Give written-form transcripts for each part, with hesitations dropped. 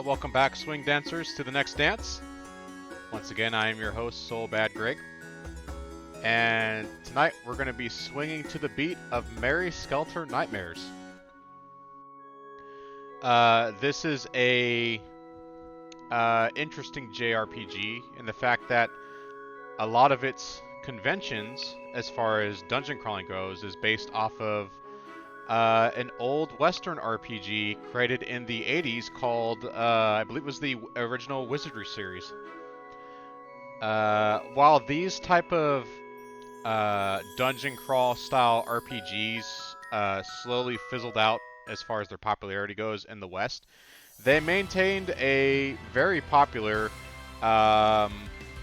Welcome back, swing dancers, to the next dance. Once again, I am your host, Soul Bad Greg. And tonight we're going to be swinging to the beat of Mary Skelter Nightmares. This is a interesting JRPG in the fact that a lot of its conventions, as far as dungeon crawling goes, is based off of an old Western RPG created in the 80s called, I believe it was the original Wizardry series. While these type of dungeon crawl style RPGs slowly fizzled out as far as their popularity goes in the West, they maintained a very popular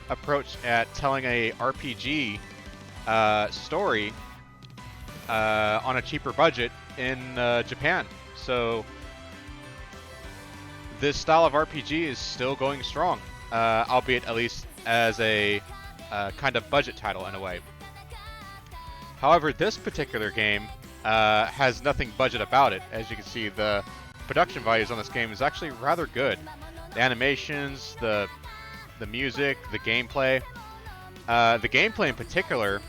approach at telling a RPG story on a cheaper budget in Japan. So this style of RPG is still going strong, albeit at least as a kind of budget title in a way. However, this particular game has nothing budget about it. As you can see, the production values on this game is actually rather good. The animations, the music, the gameplay. The gameplay in particular,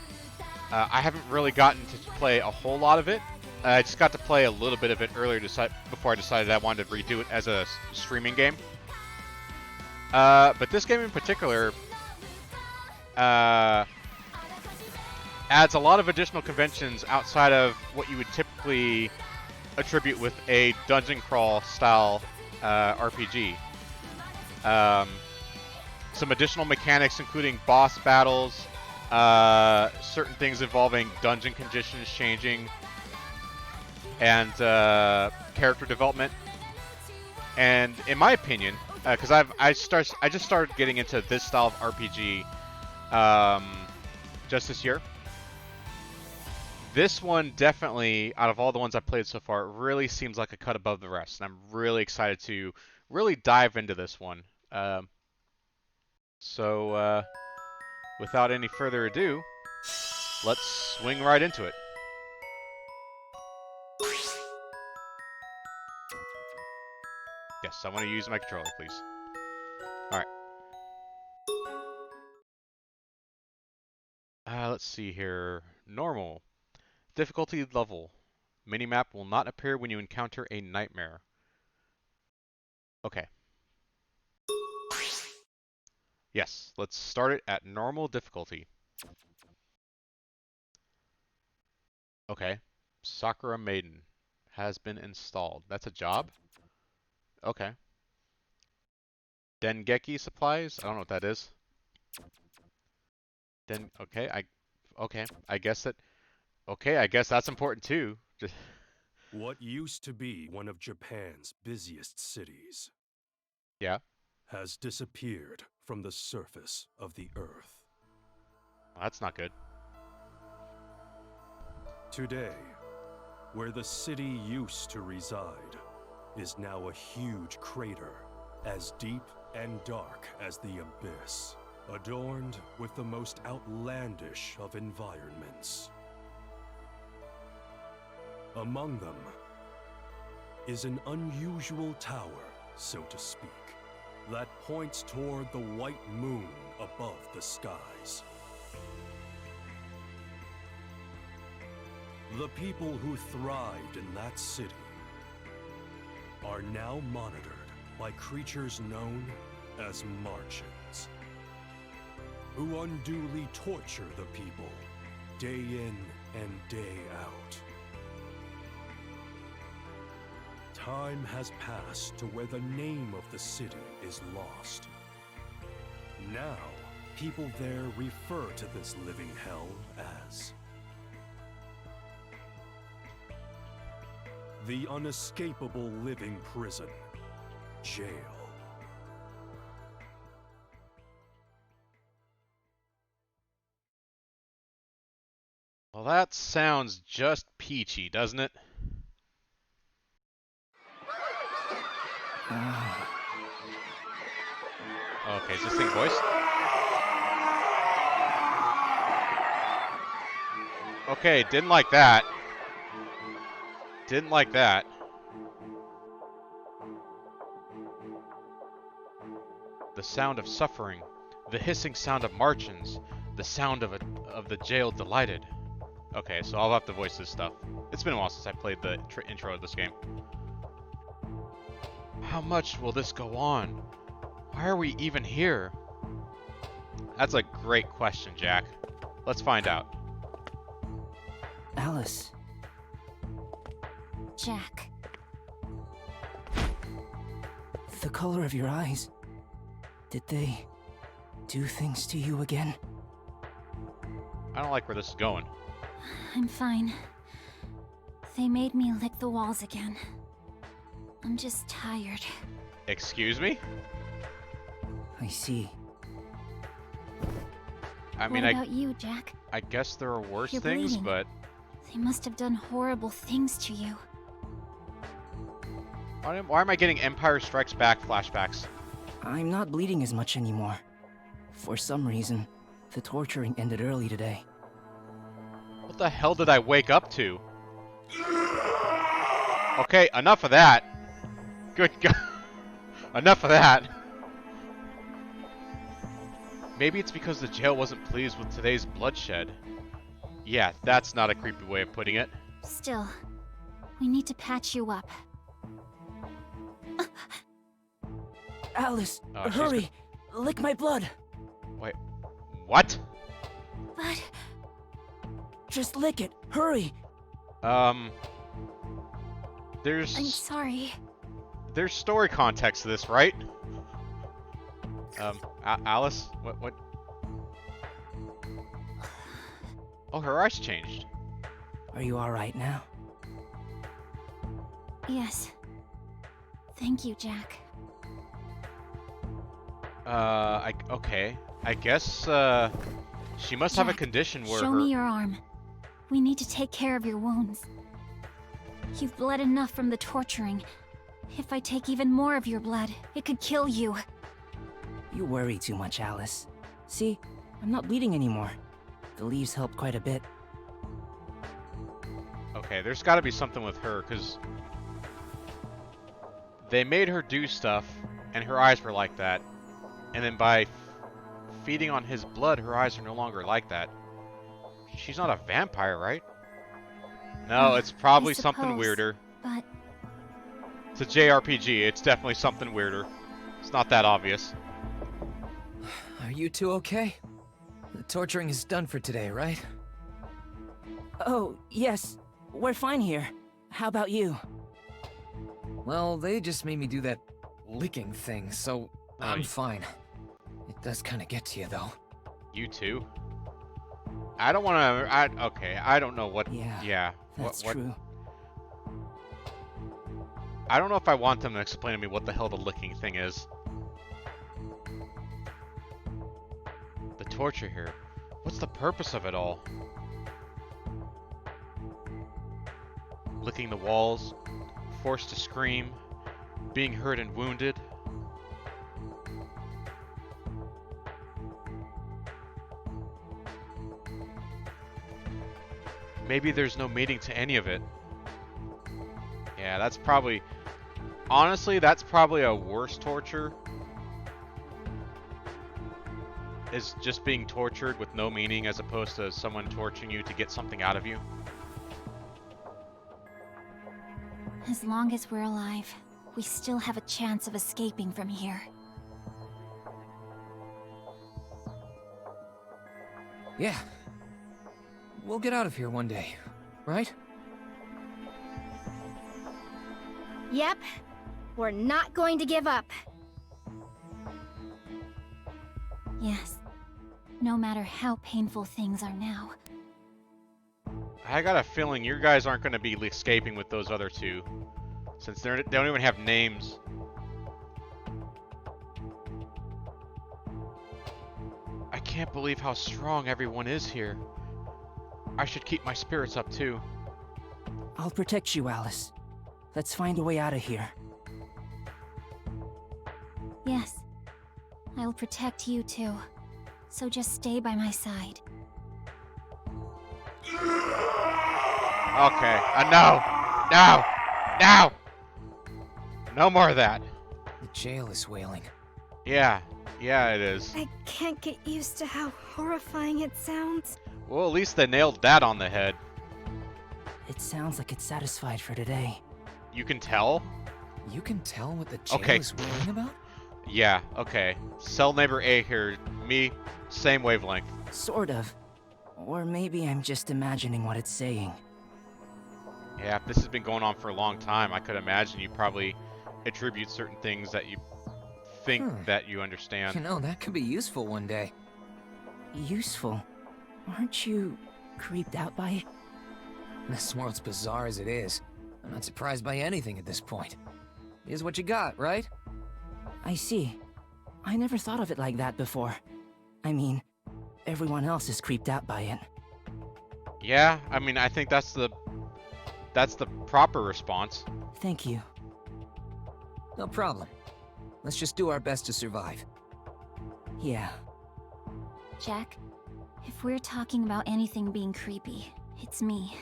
I haven't really gotten to play a whole lot of it. I just got to play a little bit of it earlier before I decided I wanted to redo it as a streaming game. But this game in particular adds a lot of additional conventions outside of what you would typically attribute with a dungeon crawl style RPG. Some additional mechanics including boss battles, certain things involving dungeon conditions changing, and character development. And in my opinion, because I just started getting into this style of RPG just this year. This one definitely, out of all the ones I've played so far, really seems like a cut above the rest, and I'm really excited to really dive into this one. So without any further ado, let's swing right into it. Yes, I want to use my controller, please. Alright. Let's see here. Normal. Difficulty level. Minimap will not appear when you encounter a nightmare. Okay. Yes, let's start it at normal difficulty. Okay. Sakura Maiden has been installed. That's a job? Okay. Dengeki supplies? I don't know what that is. I guess that's important too. What used to be one of Japan's busiest cities, yeah, has disappeared from the surface of the earth. Well, that's not good. Today, where the city used to reside, is now a huge crater, as deep and dark as the abyss, adorned with the most outlandish of environments. Among them is an unusual tower, so to speak, that points toward the white moon above the skies. The people who thrived in that city are now monitored by creatures known as Martians, who unduly torture the people day in and day out. Time has passed to where the name of the city is lost. Now, people there refer to this living hell as the unescapable living prison, jail. Well, that sounds just peachy, doesn't it? Okay, is this thing voiced? Okay, didn't like that. Didn't like that. the sound of suffering, the hissing sound of Martians, the sound of the jail delighted. Okay, so I'll have to voice this stuff. It's been a while since I played the intro of this game. How much will this go on? Why are we even here? That's a great question, Jack. Let's find out. Alice. Jack. The color of your eyes. Did they do things to you again? I don't like where this is going. I'm fine. They made me lick the walls again. I'm just tired. Excuse me? I see. I mean, what about you, Jack? I guess there are worse You're things, bleeding. but They must have done horrible things to you. why am I getting Empire Strikes Back flashbacks? I'm not bleeding as much anymore. For some reason, the torturing ended early today. What the hell did I wake up to? Okay, enough of that. Good God. Enough of that. Maybe it's because the jail wasn't pleased with today's bloodshed. Yeah, that's not a creepy way of putting it. Still, we need to patch you up. Alice, Oh, she's hurry! Lick my blood! Wait, what? But Just lick it! Hurry! There's I'm sorry. there's story context to this, right? Alice, what? Oh, her eyes changed. Are you alright now? Yes. Thank you, Jack. Okay. I guess, she must have a Jack, condition where show her... me your arm. We need to take care of your wounds. You've bled enough from the torturing. If I take even more of your blood, it could kill you. You worry too much, Alice. See, I'm not bleeding anymore. The leaves help quite a bit. Okay, there's gotta be something with her, because... they made her do stuff, and her eyes were like that. And then by feeding on his blood, her eyes are no longer like that. She's not a vampire, right? No, it's probably something suppose, weirder. But It's a JRPG, it's definitely something weirder. It's not that obvious. Are you two okay? The torturing is done for today, right? Oh, yes. We're fine here. How about you? Well, they just made me do that licking thing, so I'm fine. It does kind of get to you, though. You too? I don't want to... okay, I don't know what... Yeah, that's true. I don't know if I want them to explain to me what the hell the licking thing is. The torture here. What's the purpose of it all? Licking the walls, forced to scream, being hurt and wounded. Maybe there's no meaning to any of it. Yeah, that's probably... honestly, that's probably a worse torture. Is just being tortured with no meaning as opposed to someone torturing you to get something out of you. as long as we're alive, we still have a chance of escaping from here. Yeah. We'll get out of here one day, right? Yep. We're not going to give up. Yes. No matter how painful things are now. I got a feeling you guys aren't going to be escaping with those other two, since they don't even have names. I can't believe how strong everyone is here. I should keep my spirits up too. I'll protect you, Alice. Let's find a way out of here. Yes. I'll protect you too. So just stay by my side. Okay, no! No! No! No more of that. The jail is wailing. Yeah, yeah, it is. I can't get used to how horrifying it sounds. Well, at least they nailed that on the head. It sounds like it's satisfied for today. You can tell? You can tell what the jail Okay. is worrying about? Yeah, okay. Cell neighbor A here, me, same wavelength. Sort of. Or maybe I'm just imagining what it's saying. Yeah, if this has been going on for a long time, I could imagine you probably attribute certain things that you think that you understand. You know, that could be useful one day. Useful? Aren't you creeped out by it? This world's bizarre as it is. I'm not surprised by anything at this point. Here's what you got, right? I see. I never thought of it like that before. I mean, everyone else is creeped out by it. Yeah, I mean, I think that's the proper response. Thank you. No problem. Let's just do our best to survive. Yeah. Jack, if we're talking about anything being creepy, it's me.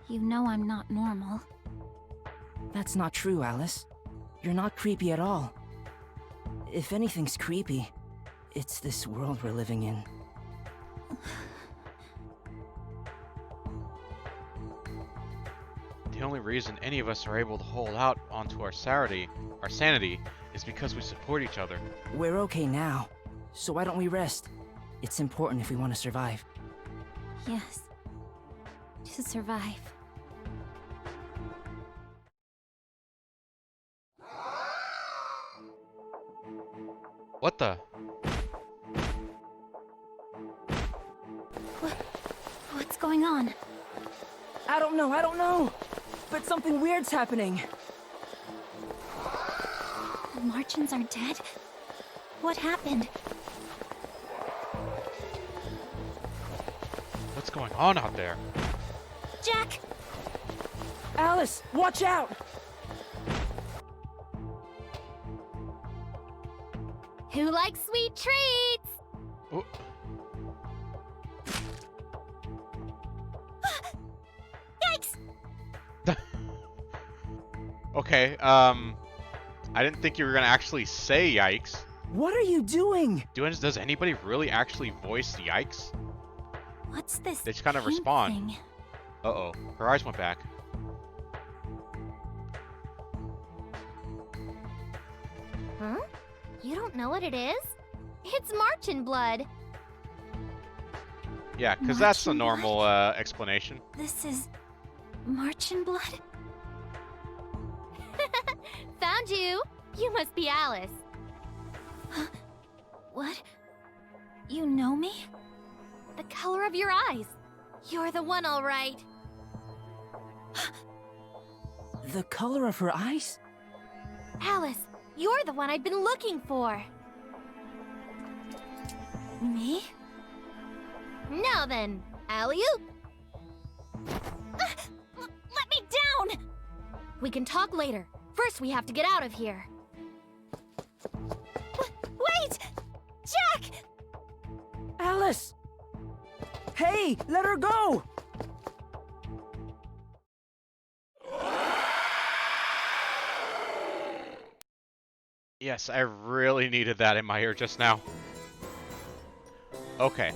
You know I'm not normal. That's not true, Alice. You're not creepy at all. If anything's creepy, it's this world we're living in. The only reason any of us are able to hold out onto our sanity is because we support each other. We're okay now, so why don't we rest? It's important if we want to survive. Yes. To survive. What the? What's going on? I don't know! But something weird's happening. The Martians are dead? What happened? What's going on out there? Jack! Alice, watch out! Who likes sweet treats? Oh, Yikes! okay, I didn't think you were gonna actually say yikes. What are you doing? Does anybody really actually voice yikes? What's this? They just kind of paint respond. thing? Uh-oh, her eyes went back. Huh? You don't know what it is? It's Martian blood. Yeah, because that's the Martian normal explanation. This is Martian blood? Found you. You must be Alice. What? You know me? The color of your eyes. You're the one, all right. The color of her eyes? Alice, you're the one I've been looking for. Me? Now then, alley-oop. Let me down! We can talk later. First, we have to get out of here. Wait! Jack! Alice! Hey, let her go! Yes, I really needed that in my ear just now. Okay,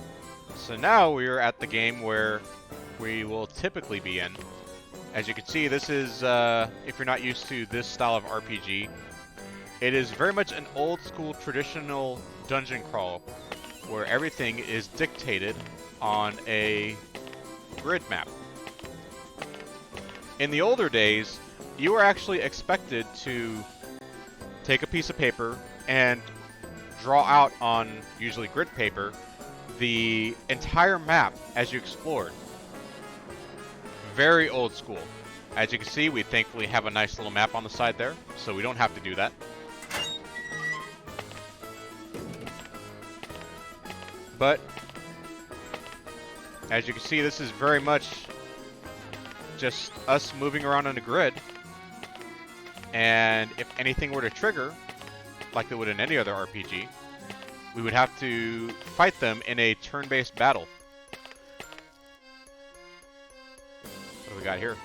so now we are at the game where we will typically be in. As you can see, this is, if you're not used to this style of RPG, it is very much an old school traditional dungeon crawl where everything is dictated on a grid map. In the older days, you were actually expected to take a piece of paper and draw out on, usually grid paper, the entire map as you explored. Very old school. As you can see, we thankfully have a nice little map on the side there, so we don't have to do that. But, as you can see, this is very much just us moving around on a grid. And if anything were to trigger, like they would in any other RPG, we would have to fight them in a turn-based battle. What do we got here?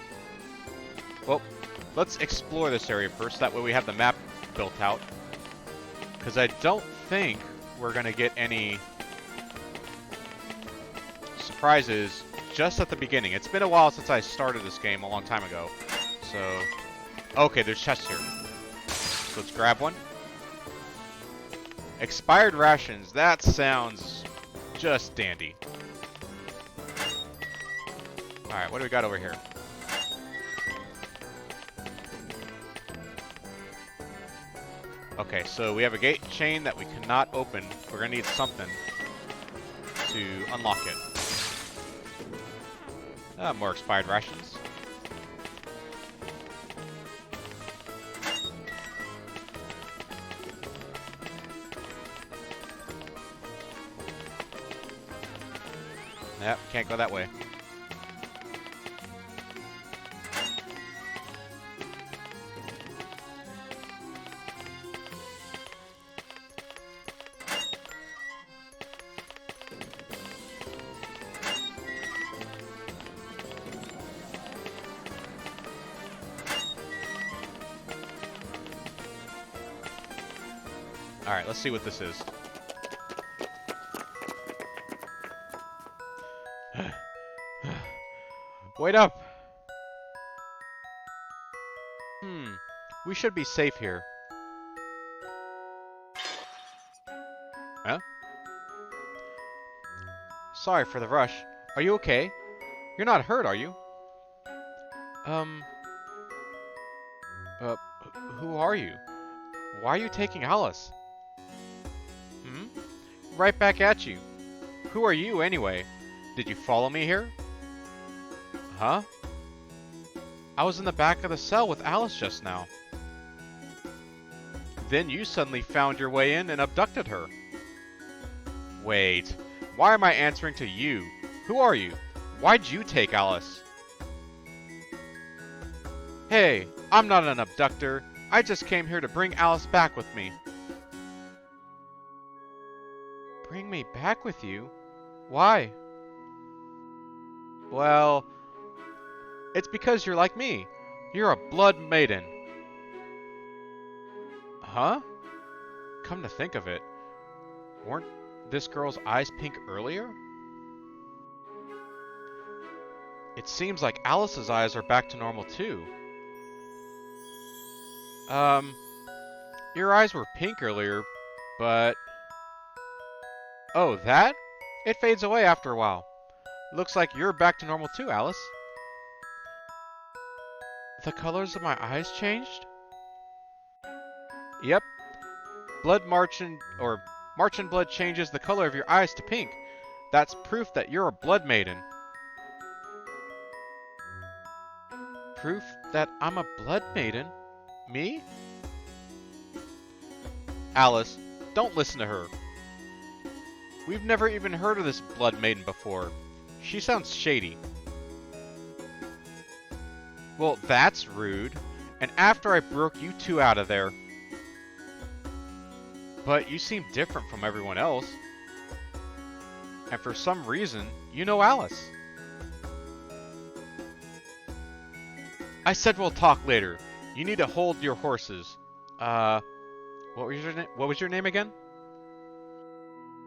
Well, let's explore this area first. That way we have the map built out. Because I don't think we're going to get any surprises just at the beginning. It's been a while since I started this game, a long time ago. So, okay, there's chests here. So let's grab one. Expired rations. That sounds just dandy. Alright, what do we got over here? Okay, so we have a gate chain that we cannot open. We're gonna need something to unlock it. More expired rations. Yep, can't go that way. Alright, let's see what this is. Wait up! We should be safe here. Huh? Sorry for the rush. Are you okay? You're not hurt, are you? Who are you? Why are you taking Alice? Right back at you. Who are you, anyway? Did you follow me here? Huh? I was in the back of the cell with Alice just now. Then you suddenly found your way in and abducted her. Wait, why am I answering to you? Who are you? Why'd you take Alice? Hey, I'm not an abductor. I just came here to bring Alice back with me. Bring me back with you? Why? Well, it's because you're like me. You're a blood maiden. Huh? Come to think of it, weren't this girl's eyes pink earlier? It seems like Alice's eyes are back to normal too. Your eyes were pink earlier, but... Oh, that? It fades away after a while. Looks like you're back to normal too, Alice. The colors of my eyes changed? Yep. Marching blood changes the color of your eyes to pink. That's proof that you're a blood maiden. Proof that I'm a blood maiden? Me? Alice, don't listen to her. We've never even heard of this blood maiden before. She sounds shady. Well, that's rude. And after I broke you two out of there. But you seem different from everyone else. And for some reason, you know Alice. I said we'll talk later. You need to hold your horses. What was your name again?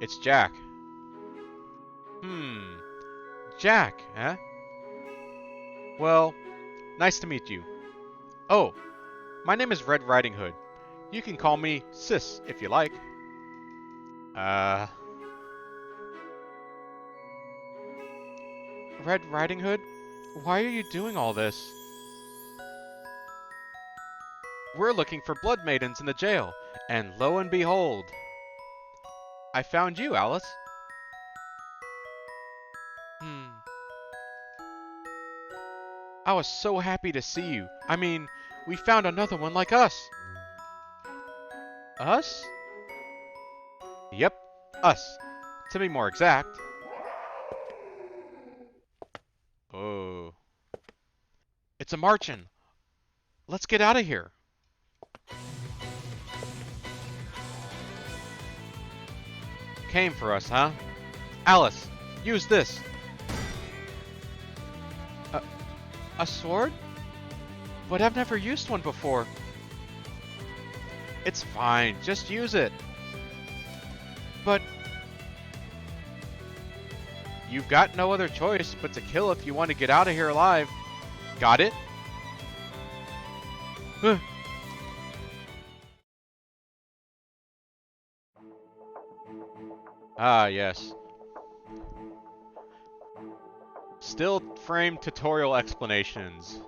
It's Jack. Jack, huh? Well, nice to meet you. Oh, my name is Red Riding Hood. You can call me Sis if you like. Red Riding Hood? Why are you doing all this? We're looking for blood maidens in the jail, and lo and behold, I found you, Alice. I was so happy to see you. I mean, we found another one like us. Us? Yep, us. To be more exact. Oh. It's a Martian. Let's get out of here. Came for us, huh? Alice, use this. A sword? But I've never used one before. It's fine, just use it. But you've got no other choice but to kill if you want to get out of here alive. Got it? Ah, yes. Still frame tutorial explanations.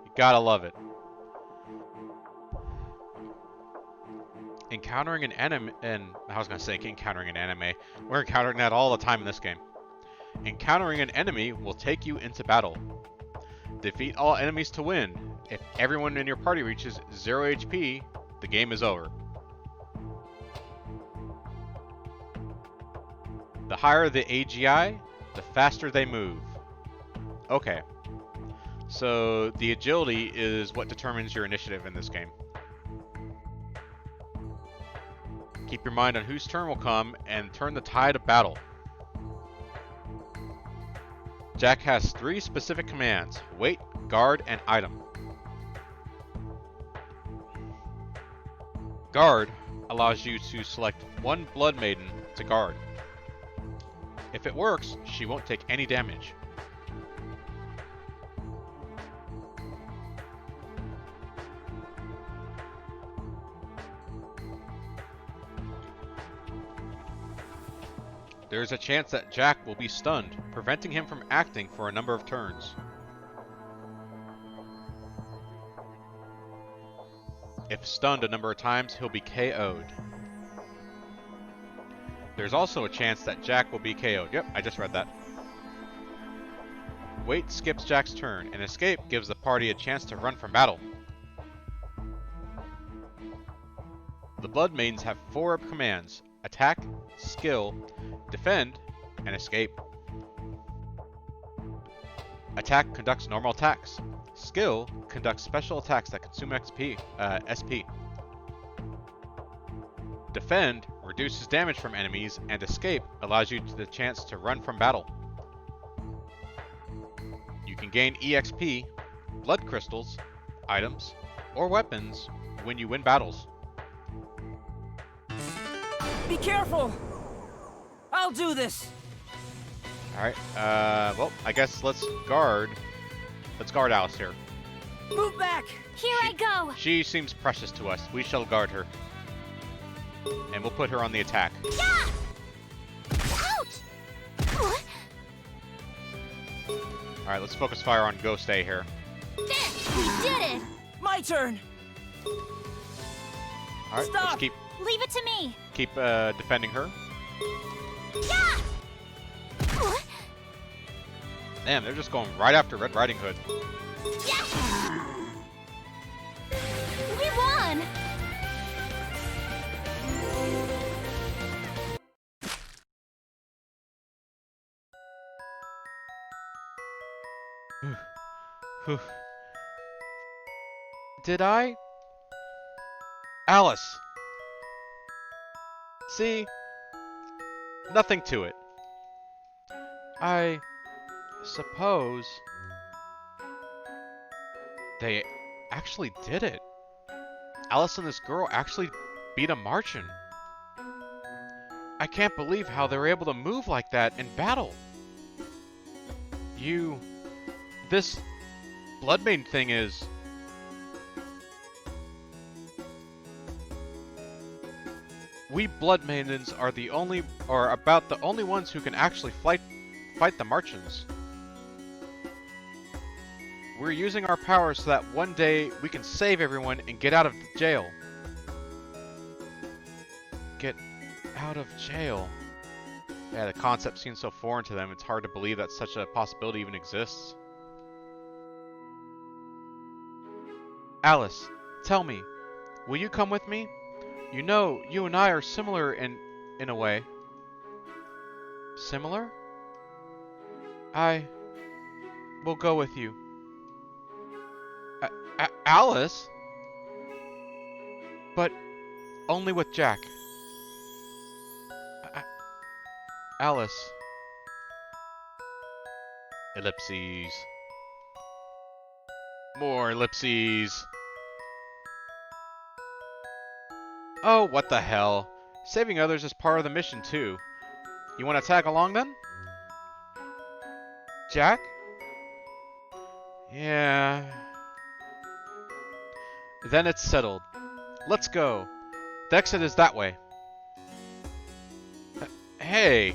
You gotta love it. Encountering an enemy, and I was gonna say encountering an anime. We're encountering that all the time in this game. Encountering an enemy will take you into battle. Defeat all enemies to win. If everyone in your party reaches 0 HP, the game is over. The higher the AGI, the faster they move. Okay. So the agility is what determines your initiative in this game. Keep your mind on whose turn will come and turn the tide of battle. Jack has 3 specific commands: wait, guard, and item. Guard allows you to select one Blood Maiden to guard. If it works, she won't take any damage. There is a chance that Jack will be stunned, preventing him from acting for a number of turns. If stunned a number of times, he'll be KO'd. There's also a chance that Jack will be KO'd. Yep, I just read that. Wait skips Jack's turn, and escape gives the party a chance to run from battle. The Blood Maidens have 4 commands: attack, skill, defend, and escape. Attack conducts normal attacks. Skill conducts special attacks that consume SP. Defend reduces damage from enemies, and escape allows you the chance to run from battle. You can gain EXP, blood crystals, items, or weapons when you win battles. Be careful! I'll do this! Alright, well, I guess let's guard Alice here. Move back! Here I go! She seems precious to us. We shall guard her. And we'll put her on the attack. Yeah! Ouch! Alright, let's focus fire on Ghost A here. There! We did it! My turn! Alright, Stop! let's Leave it to me! keep defending her. Yeah! Damn, they're just going right after Red Riding Hood. Yeah! We won! Did I? Alice! See? Nothing to it. I suppose they actually did it. Alice and this girl actually beat a Martian. I can't believe how they were able to move like that in battle. This Blood Maiden thing is... We Blood Maidens are about the only ones who can actually fight the Martians. We're using our powers so that one day we can save everyone and get out of jail. Get out of jail. Yeah, the concept seems so foreign to them, it's hard to believe that such a possibility even exists. Alice, tell me, will you come with me? You know, you and I are similar in a way. Similar? I will go with you. Alice? But only with Jack. Alice. Ellipses. More ellipses. Oh, what the hell. Saving others is part of the mission, too. You want to tag along, then? Jack? Yeah. Then it's settled. Let's go. The exit is that way. Hey,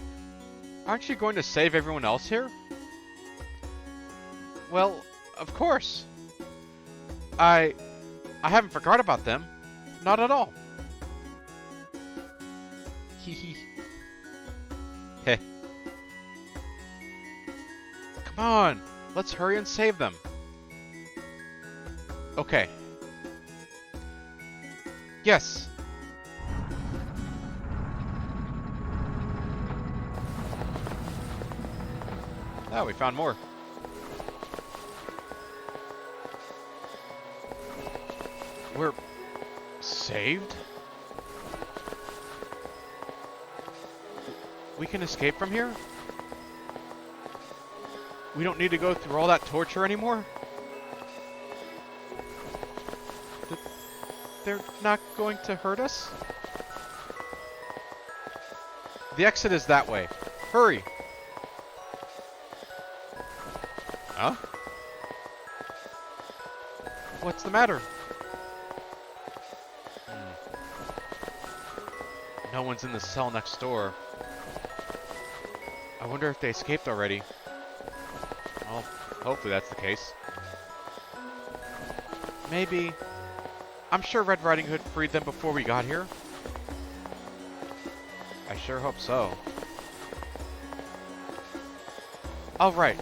aren't you going to save everyone else here? Well, of course. I haven't forgot about them. Not at all. Hee. Heh. Come on, let's hurry and save them. Okay. Yes. Oh, we found more. We're saved? We can escape from here? We don't need to go through all that torture anymore? They're not going to hurt us? The exit is that way. Hurry! Huh? What's the matter? No one's in the cell next door. I wonder if they escaped already. Well, hopefully that's the case. Maybe. I'm sure Red Riding Hood freed them before we got here. I sure hope so. Alright.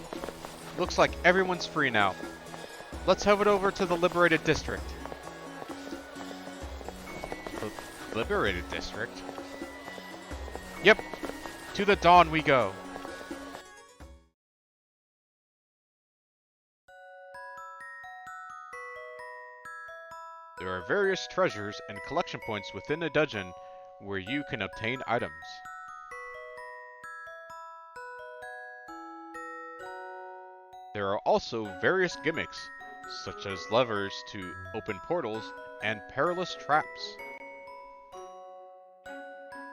Looks like everyone's free now. Let's head over to the Liberated District. The Liberated District? Yep. To the dawn we go. There are various treasures and collection points within the dungeon where you can obtain items. There are also various gimmicks, such as levers to open portals and perilous traps.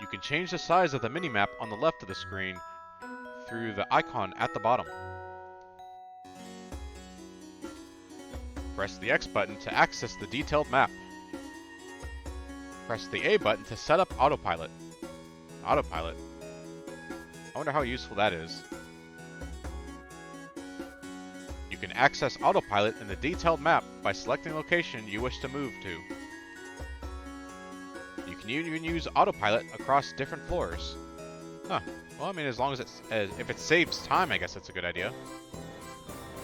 You can change the size of the minimap on the left of the screen through the icon at the bottom. Press the X button to access the detailed map. Press the A button to set up autopilot. Autopilot? I wonder how useful that is. You can access autopilot in the detailed map by selecting the location you wish to move to. You can even use autopilot across different floors. Huh. Well, I mean, as long as if it saves time, I guess that's a good idea.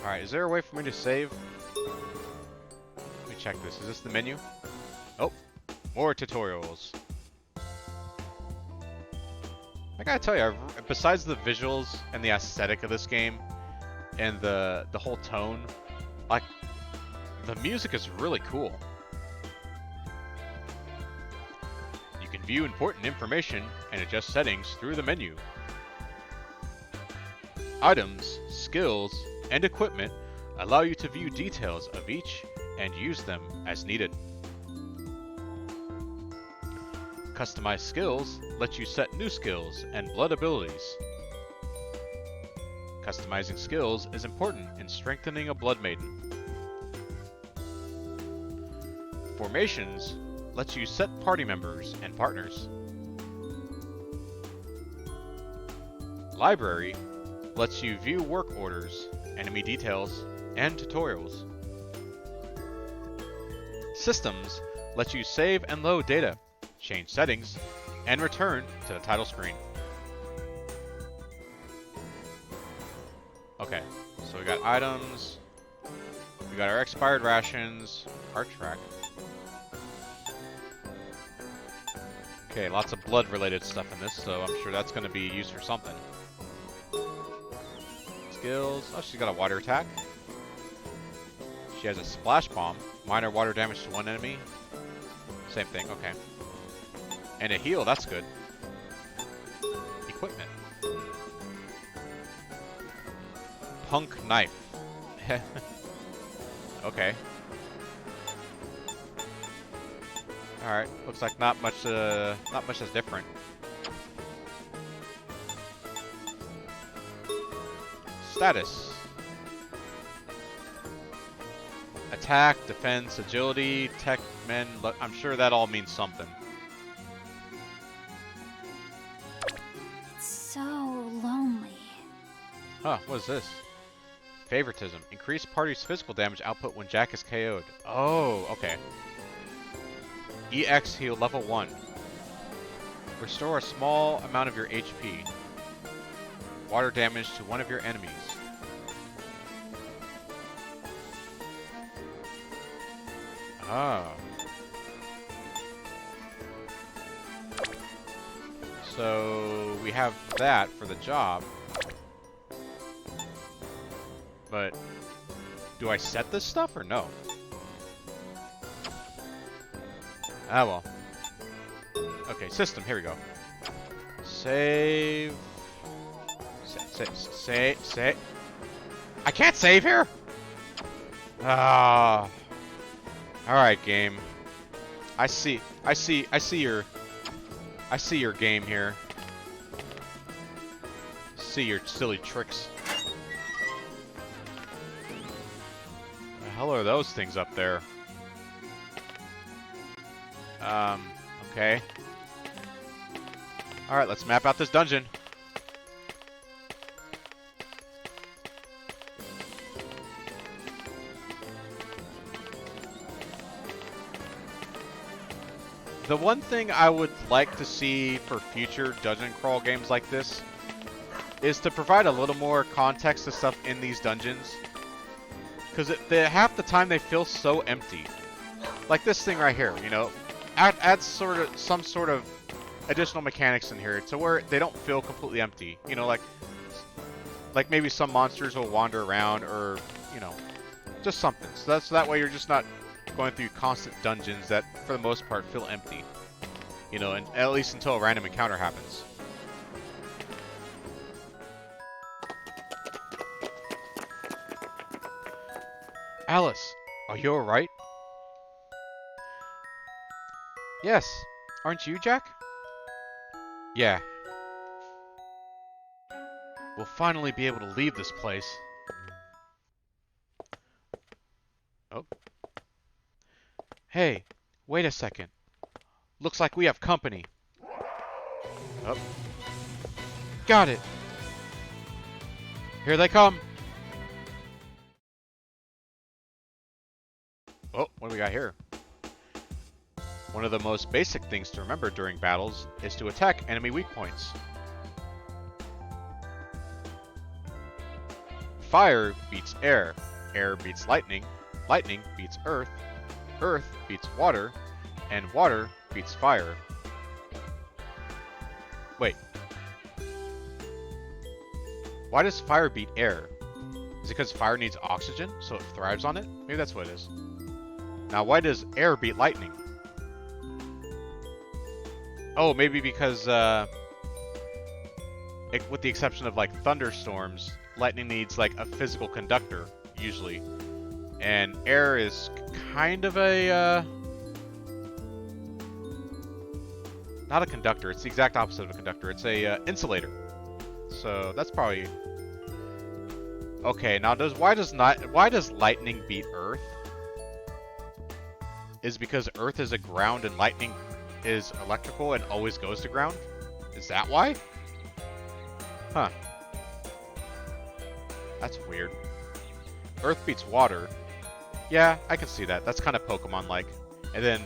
Alright, is there a way for me to save? Let me check this. Is this the menu? Oh, more tutorials. I gotta tell you, besides the visuals and the aesthetic of this game, and the whole tone, like, the music is really cool. You can view important information and adjust settings through the menu. Items, skills, and equipment allow you to view details of each and use them as needed. Customized skills let you set new skills and blood abilities. Customizing skills is important in strengthening a Blood Maiden. Formations lets you set party members and partners. Library lets you view work orders, enemy details, and tutorials. Systems lets you save and load data, change settings, and return to the title screen. Okay, so we got items, we got our expired rations, heart track. Okay, lots of blood related stuff in this, so I'm sure that's going to be used for something. Skills, oh, she's got a water attack. She has a splash bomb, minor water damage to one enemy. Same thing, okay. And a heal, that's good. Equipment. Punk knife. Okay. Alright, looks like not much is different. Status. Attack, defense, agility, tech, men. I'm sure that all means something. It's so lonely. Huh, what is this? Favoritism. Increase party's physical damage output when Jack is KO'd. Oh, okay. EX heal level 1. Restore a small amount of your HP. Water damage to one of your enemies. Oh. So we have that for the job. But do I set this stuff or no? Ah, well. Okay, system, here we go. Save. Save. I can't save here? Ah. Alright, game. I see your game here. See your silly tricks. The hell are those things up there? Okay. Alright, let's map out this dungeon. The one thing I would like to see for future dungeon crawl games like this is to provide a little more context to stuff in these dungeons. Because half the time they feel so empty. Like this thing right here, you know. Add some sort of additional mechanics in here to where they don't feel completely empty. You know, like maybe some monsters will wander around, or you know, just something. So that way you're just not going through constant dungeons that, for the most part, feel empty. You know, and at least until a random encounter happens. Alice, are you alright? Yes. Aren't you, Jack? Yeah. We'll finally be able to leave this place. Oh. Hey, wait a second. Looks like we have company. Oh. Got it. Here they come. Oh, what do we got here? One of the most basic things to remember during battles is to attack enemy weak points. Fire beats air, air beats lightning, lightning beats earth, earth beats water, and water beats fire. Wait. Why does fire beat air? Is it because fire needs oxygen, so it thrives on it? Maybe that's what it is. Now, why does air beat lightning? Oh, maybe because, with the exception of, like, thunderstorms, lightning needs, like, a physical conductor, usually. And air is kind of a, not a conductor, it's the exact opposite of a conductor. It's a, insulator. So, that's probably... Okay, now why does lightning beat earth? Is it because earth is a ground and lightning is electrical and always goes to ground? Is that why? Huh. That's weird. Earth beats water. Yeah, I can see that. That's kind of Pokemon-like. And then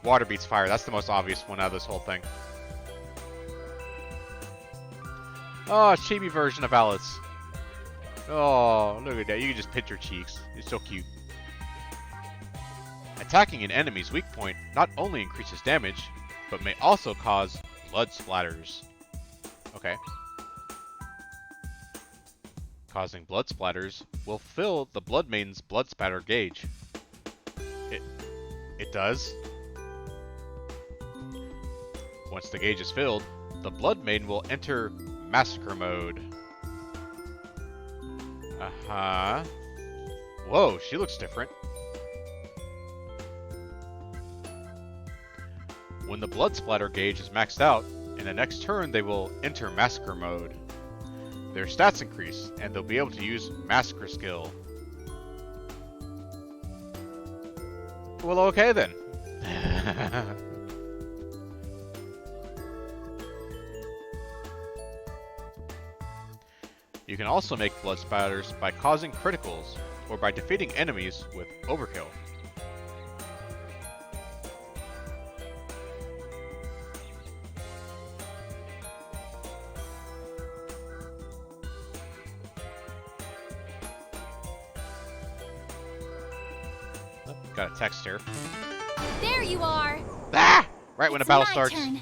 water beats fire. That's the most obvious one out of this whole thing. Oh, chibi version of Alice. Oh, look at that. You can just pinch her cheeks. It's so cute. Attacking an enemy's weak point not only increases damage, but may also cause blood splatters. Okay. Causing blood splatters will fill the Blood Maiden's blood spatter gauge. It does. Once the gauge is filled, the Blood Maiden will enter Massacre mode. Uh-huh. Whoa, she looks different. When the blood splatter gauge is maxed out, in the next turn they will enter Massacre mode. Their stats increase, and they'll be able to use Massacre skill. Well, okay then. You can also make blood spatters by causing criticals, or by defeating enemies with overkill. Oh, got a text here. There you are! Ah! Right when the It's battle my starts. turn.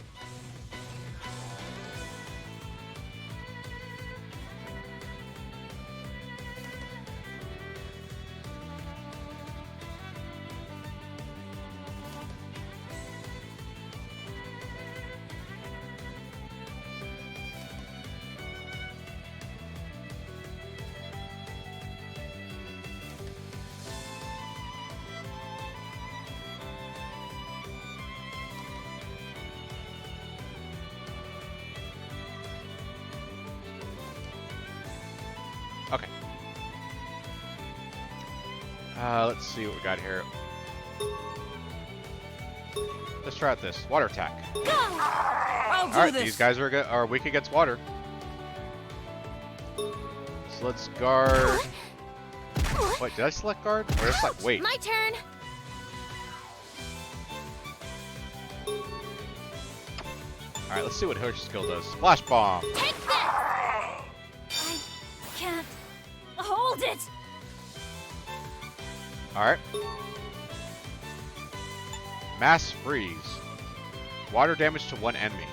Okay. Let's see what we got here. Let's try out this water attack. I'll do Alright, this! these guys are weak against water. So let's guard. Wait, did I select guard? Or did I select wait? My turn! Alright, let's see what her skill does. Splash bomb. Take this! I can't hold it. Alright. Mass freeze. Water damage to one enemy.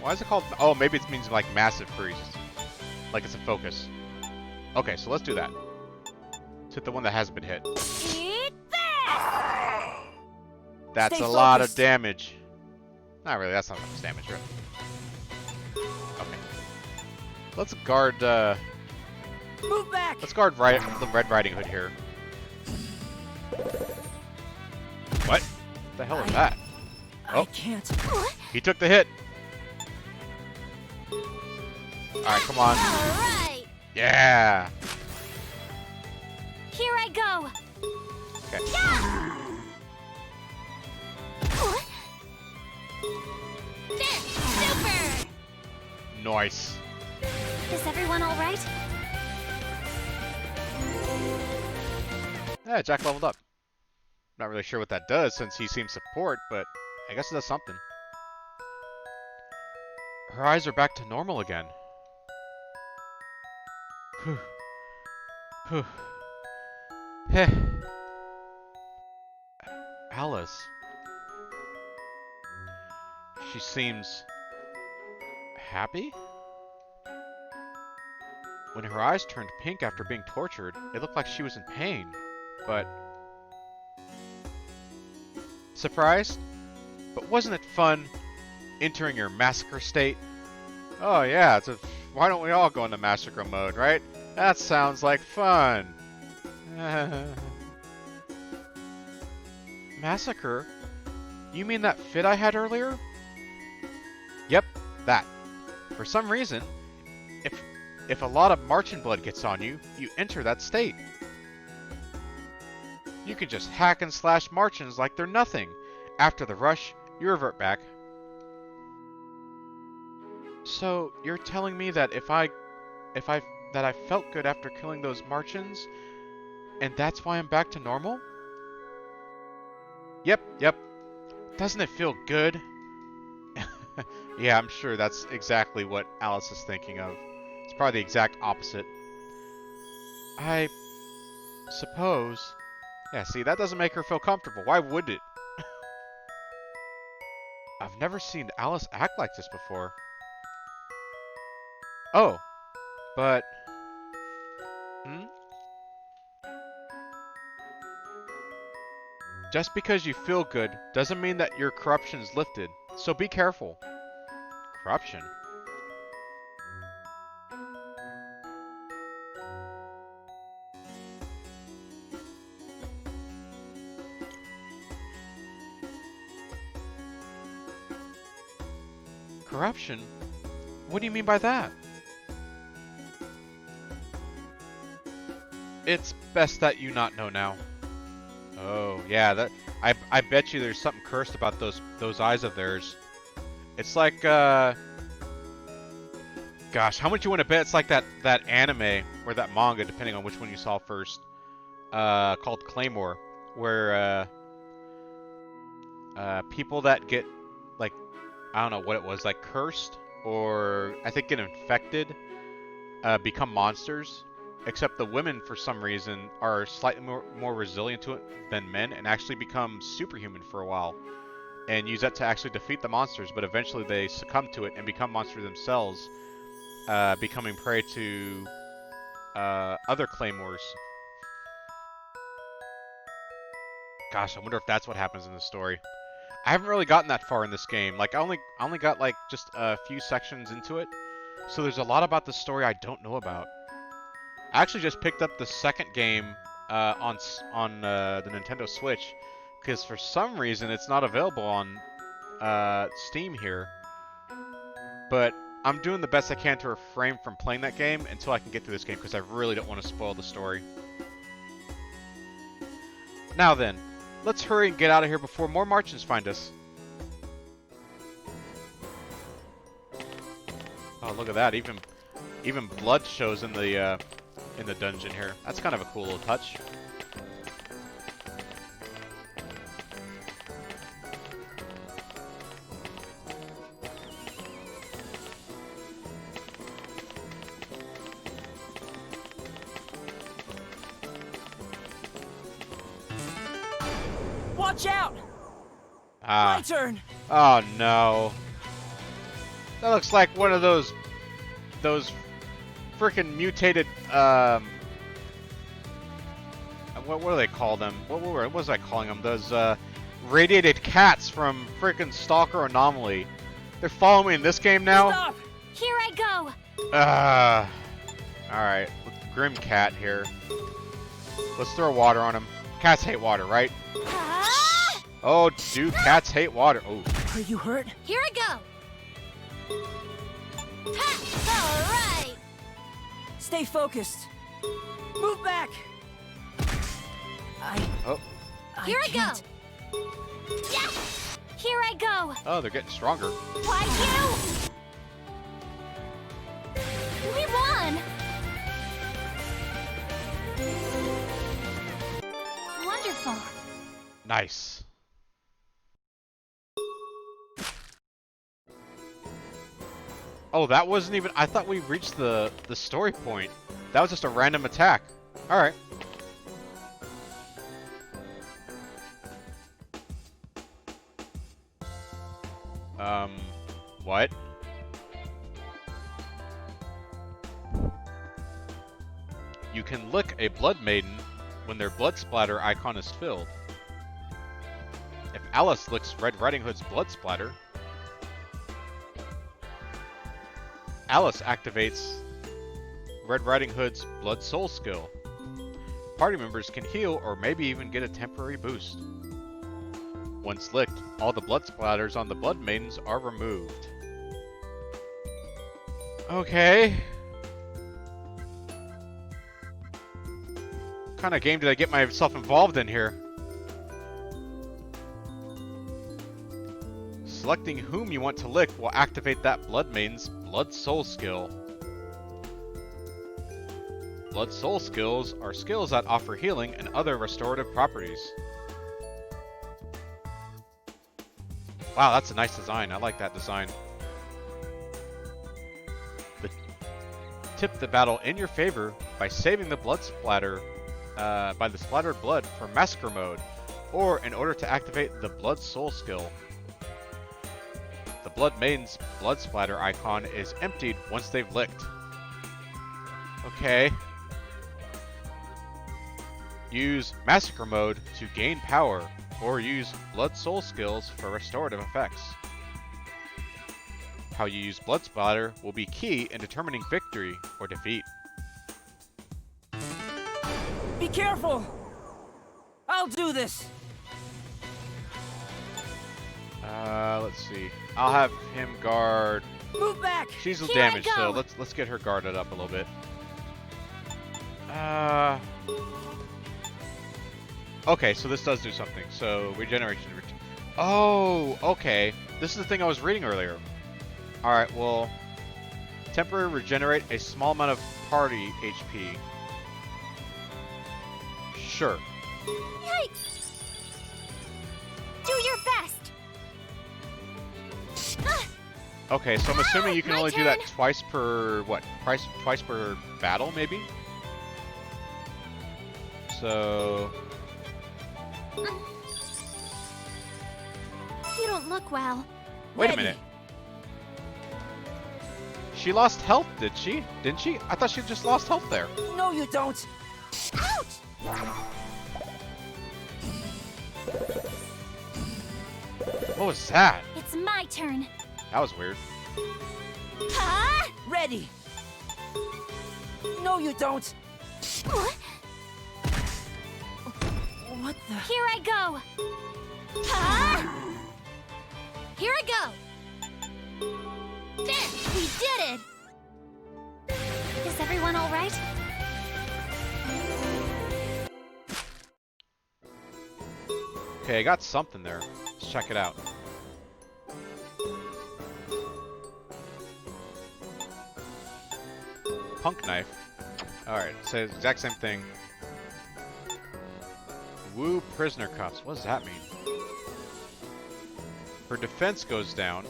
Why is it called? Oh, maybe it means like massive freeze. Like it's a focus. Okay, so let's do that. Let's hit the one that hasn't been hit. Eat this! That's Stay a lot of focused. damage. Not really, that's not that much damage, really. Okay. Let's guard, Move back! let's guard the Red Riding Hood here. What? The hell is that? I Oh, can't. he took the hit. Alright, come on. Alright! Yeah! Here I go. Okay. There! Super! Nice. Is everyone all right? Yeah, Jack leveled up. Not really sure what that does since he seems support, but I guess it does something. Her eyes are back to normal again. Whew. Whew. Heh. Alice. She seems happy? When her eyes turned pink after being tortured, it looked like she was in pain, but... Surprised? But wasn't it fun entering your massacre state? Oh yeah, why don't we all go into massacre mode, right? That sounds like fun. Massacre? You mean that fit I had earlier? Yep, that. For some reason, if a lot of marching blood gets on you, you enter that state. You can just hack and slash marchins like they're nothing. After the rush, you revert back. So, you're telling me that that I felt good after killing those marchins, and that's why I'm back to normal? Yep. Doesn't it feel good? Yeah, I'm sure that's exactly what Alice is thinking of. It's probably the exact opposite. I suppose... Yeah, see, that doesn't make her feel comfortable. Why would it? I've never seen Alice act like this before. Oh, but... Just because you feel good doesn't mean that your corruption's lifted, so be careful. Corruption? corruption? What do you mean by that? It's best that you not know now. Oh, yeah, that I bet you there's something cursed about those eyes of theirs. It's like gosh, how much you want to bet it's like that anime or that manga, depending on which one you saw first, called Claymore, where people that get, like, I don't know what it was, like cursed or I think get infected, become monsters. Except the women, for some reason, are slightly more resilient to it than men and actually become superhuman for a while. And use that to actually defeat the monsters, but eventually they succumb to it and become monsters themselves, becoming prey to other claymores. Gosh, I wonder if that's what happens in the story. I haven't really gotten that far in this game. Like, I only got like just a few sections into it, so there's a lot about the story I don't know about. I actually just picked up the second game on the Nintendo Switch because for some reason it's not available on Steam here. But I'm doing the best I can to refrain from playing that game until I can get through this game because I really don't want to spoil the story. Now then, let's hurry and get out of here before more Martians find us. Oh, look at that! Even blood shows in the dungeon here. That's kind of a cool little touch. Watch out! Ah. My turn. Oh no. That looks like one of those freaking mutated what do they call them? What was I calling them? Those radiated cats from freaking Stalker Anomaly. They're following me in this game now? Stop! Here I go! Alright, Grim Cat here. Let's throw water on him. Cats hate water, right? Ah! Oh, do cats hate water? Oh. Are you hurt? Here I go! Ha! Alright! Stay focused. Move back. Here I can't. go! Yeah! Here I go! Oh, they're getting stronger. Why you? We won! Wonderful. Nice. Oh, that wasn't even... I thought we reached the story point. That was just a random attack. Alright. What? You can lick a blood maiden when their blood splatter icon is filled. If Alice licks Red Riding Hood's blood splatter, Alice activates Red Riding Hood's Blood Soul skill. Party members can heal or maybe even get a temporary boost. Once licked, all the blood splatters on the Blood Maidens are removed. Okay. What kind of game did I get myself involved in here? Selecting whom you want to lick will activate that Blood Maiden's Blood Soul skill. Blood Soul skills are skills that offer healing and other restorative properties. Wow, that's a nice design. I like that design. Tip the battle in your favor by saving the blood splatter, by the splattered blood for Massacre Mode, or in order to activate the Blood Soul skill. The Blood Maiden's blood splatter icon is emptied once they've licked. Okay. Use Massacre Mode to gain power, or use Blood Soul skills for restorative effects. How you use Blood Splatter will be key in determining victory or defeat. Be careful! I'll do this! Let's see. I'll have him guard. Move back! She's Here I damaged, so go. let's get her guarded up a little bit. Okay, so this does do something. So regeneration. Oh, okay. This is the thing I was reading earlier. All right, well, temporary regenerate a small amount of party HP. Sure. Yikes! Do your best! Okay, so I'm assuming you can My only do that turn. twice per what? Twice per battle, maybe. So You don't look well. wait a Ready. minute. She lost health, did she? Didn't she? I thought she just lost health there. No, you don't! Ouch! What was that? It's my turn. That was weird. Huh? Ready! No, you don't! What? What the? Here I go. Huh? Here I go! There! We did it! Is everyone all right? Okay, I got something there. Let's check it out. Punk knife. Alright, so exact same thing. Woo prisoner cuffs. What does that mean? Her defense goes down,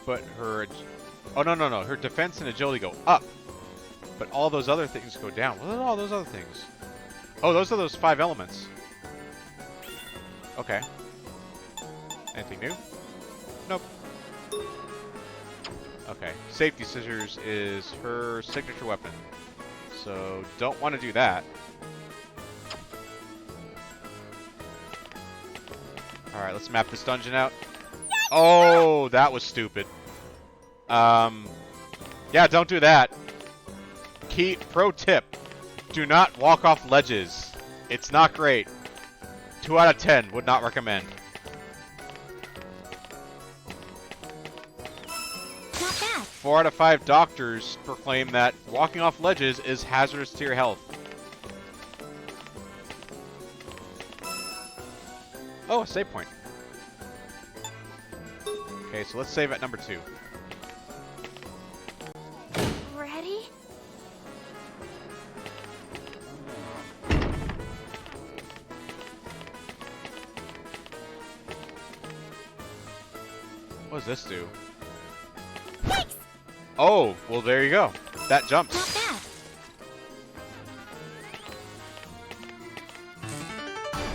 but her... Oh, no, no, no. Her defense and agility go up, but all those other things go down. What are all those other things? Oh, those are those 5 elements. Okay. Anything new? Nope. Okay. Safety scissors is her signature weapon. So, don't want to do that. Alright, let's map this dungeon out. Oh, that was stupid. Yeah, don't do that. Key pro tip. Do not walk off ledges. It's not great. 2 out of 10. Would not recommend. Not bad. 4 out of 5 doctors proclaim that walking off ledges is hazardous to your health. Oh, a save point. Okay, so let's save at number 2. Ready? What does this do? Yikes! Oh, well there you go. That jumps. Not bad.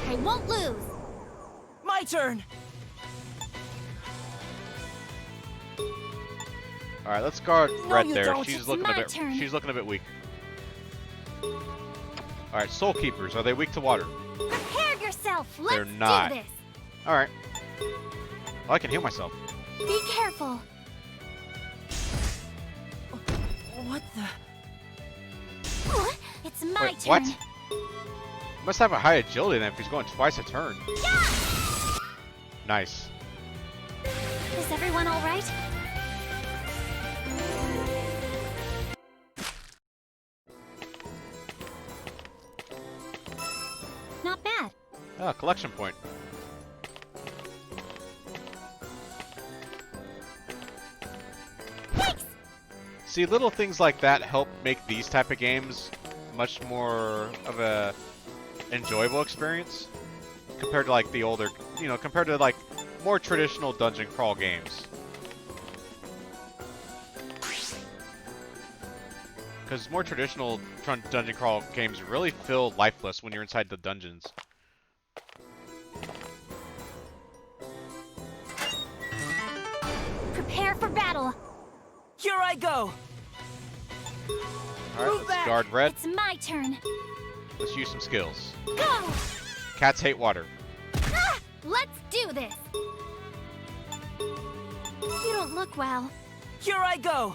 I won't lose! My turn! All right, let's guard No, Red you there. don't. She's It's looking a my bit. turn. She's looking a bit weak. All right, Soul Keepers. Are they weak to water? Prepare yourself! Let's They're not. do this! All right. Well, I can heal myself. Be careful! What the? It's my Wait, turn. what? Must have a high agility then if he's going twice a turn. Nice. Is everyone all right? Not bad. Ah, collection point. Yikes! See, little things like that help make these type of games much more of a enjoyable experience compared to like the older, compared to like more traditional dungeon crawl games. Because more traditional dungeon crawl games really feel lifeless when you're inside the dungeons. Prepare for battle! Here I go! Alright, Move let's back. guard Red. It's my turn. Let's use some skills. Go! Cats hate water. Ah! Let's do this! You don't look well. Here I go!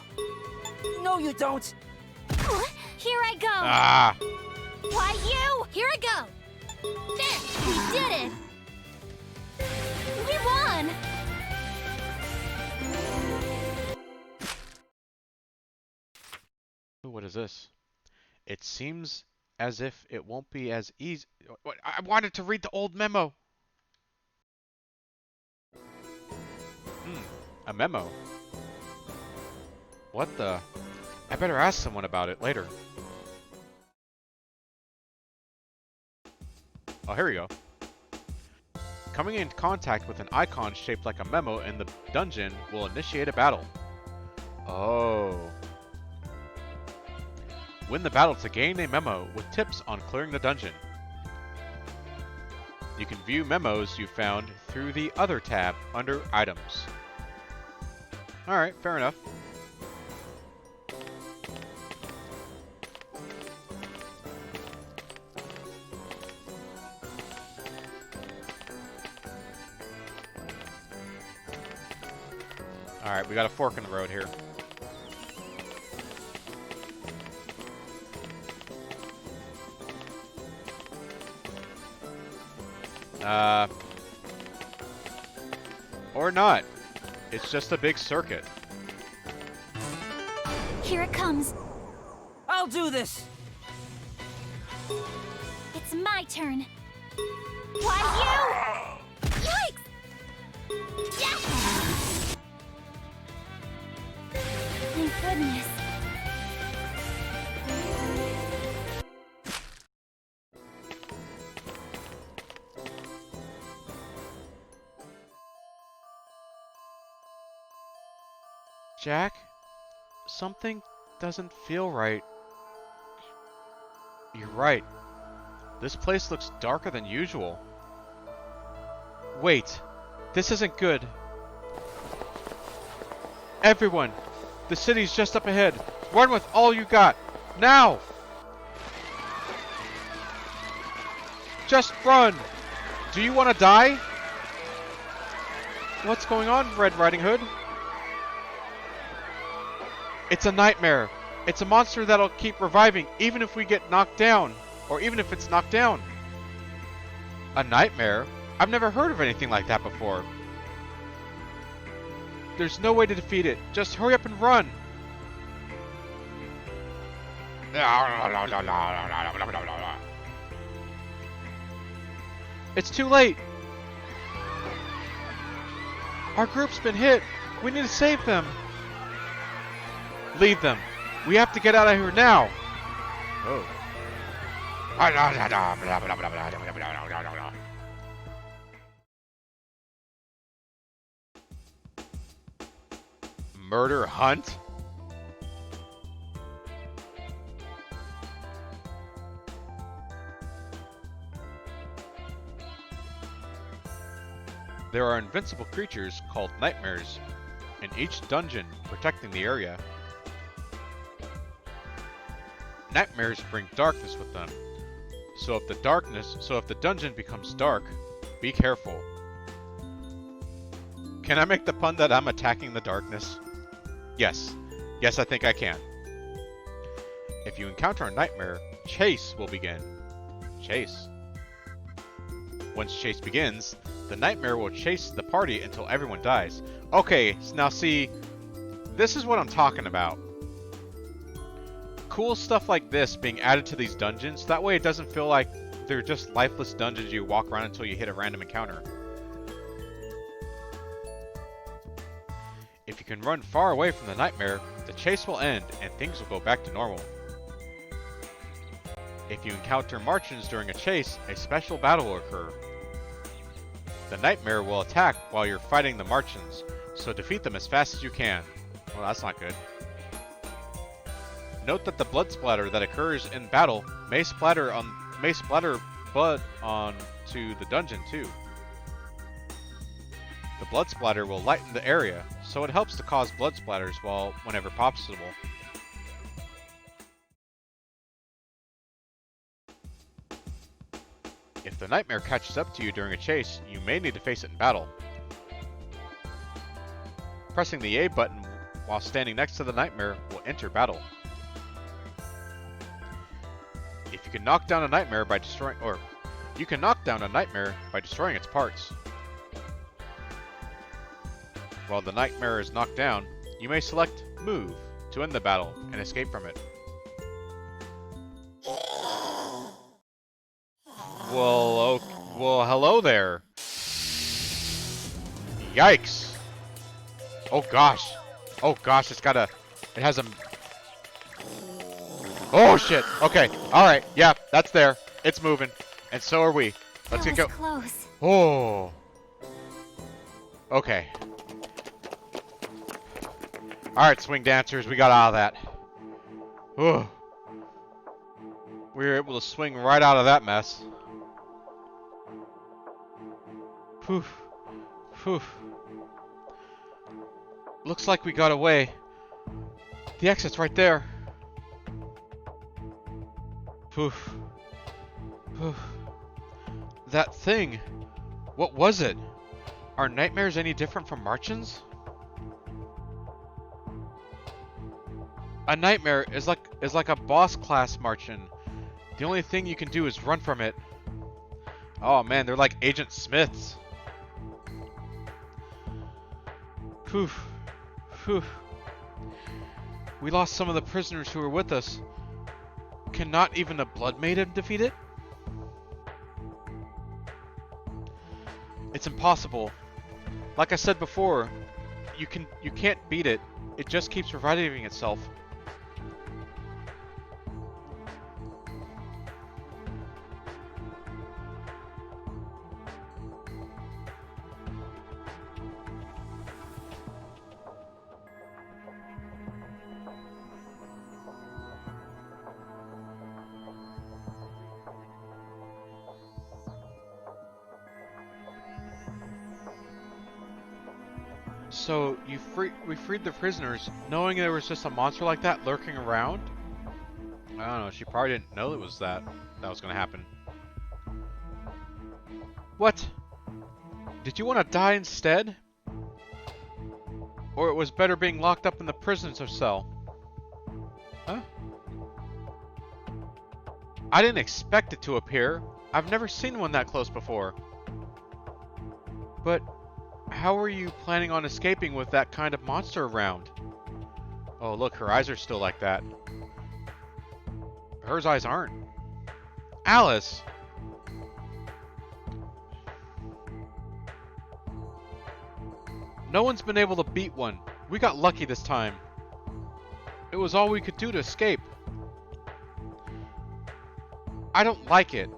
No, you don't! Here I go. Ah! Why you? Here I go! There! We did it! We won! what is this? It seems as if it won't be as easy. What? I wanted to read the old memo. A memo. What the? I better ask someone about it later. Oh, here we go. Coming into contact with an icon shaped like a memo in the dungeon will initiate a battle. Oh. Win the battle to gain a memo with tips on clearing the dungeon. You can view memos you found through the Other tab under Items. Alright, fair enough. Alright, we got a fork in the road here. Or not. It's just a big circuit. Here it comes. I'll do this! It's my turn. Why you? Yikes! Yes! Thank goodness. Jack? Something doesn't feel right. You're right. This place looks darker than usual. Wait. This isn't good. Everyone! The city's just up ahead. Run with all you got. Now! Just run! Do you want to die? What's going on, Red Riding Hood? It's a nightmare. It's a monster that'll keep reviving even if we get knocked down. Or even if it's knocked down. A nightmare? I've never heard of anything like that before. There's no way to defeat it. Just hurry up and run. It's too late. Our group's been hit. We need to save them. Leave them. We have to get out of here now. Oh. Murder hunt? There are invincible creatures called nightmares in each dungeon protecting the area. Nightmares bring darkness with them. So if the dungeon becomes dark, be careful. Can I make the pun that I'm attacking the darkness? Yes. Yes, I think I can. If you encounter a nightmare, chase will begin. Chase. Once chase begins, the nightmare will chase the party until everyone dies. Okay, now see, this is what I'm talking about. Cool stuff like this being added to these dungeons, that way it doesn't feel like they're just lifeless dungeons you walk around until you hit a random encounter. If you can run far away from the nightmare, the chase will end and things will go back to normal. If you encounter Martians during a chase, a special battle will occur. The nightmare will attack while you're fighting the Martians, so defeat them as fast as you can. Well, that's not good. Note that the blood splatter that occurs in battle may splatter blood onto the dungeon too. The blood splatter will lighten the area, so it helps to cause blood splatters whenever possible. If the nightmare catches up to you during a chase, you may need to face it in battle. Pressing the A button while standing next to the nightmare will enter battle. If you can knock down a nightmare by destroying, its parts. While the nightmare is knocked down, you may select Move to end the battle and escape from it. hello there. Yikes. Oh gosh. Oh gosh, it has a... Oh shit. Okay. Alright. Yeah, that's there. It's moving. And so are we. Let's get That go. was close. Oh. Okay. Alright, swing dancers, we got out of that. Ooh. We were able to swing right out of that mess. Poof. Poof. Looks like we got away. The exit's right there. Poof. Poof. That thing. What was it? Are nightmares any different from Martians? A nightmare is like a boss class Martian. The only thing you can do is run from it. Oh man, they're like Agent Smiths. Poof. Poof. We lost some of the prisoners who were with us. Cannot even a blood maiden defeat it? It's impossible. Like I said before, you can't beat it. It just keeps reviving itself. So, we freed the prisoners, knowing there was just a monster like that lurking around? I don't know, she probably didn't know it was that was gonna happen. What? Did you want to die instead? Or it was better being locked up in the prisons or cell? Huh? I didn't expect it to appear. I've never seen one that close before. But how are you planning on escaping with that kind of monster around? Oh, look, her eyes are still like that. Hers eyes aren't. Alice! No one's been able to beat one. We got lucky this time. It was all we could do to escape. I don't like it.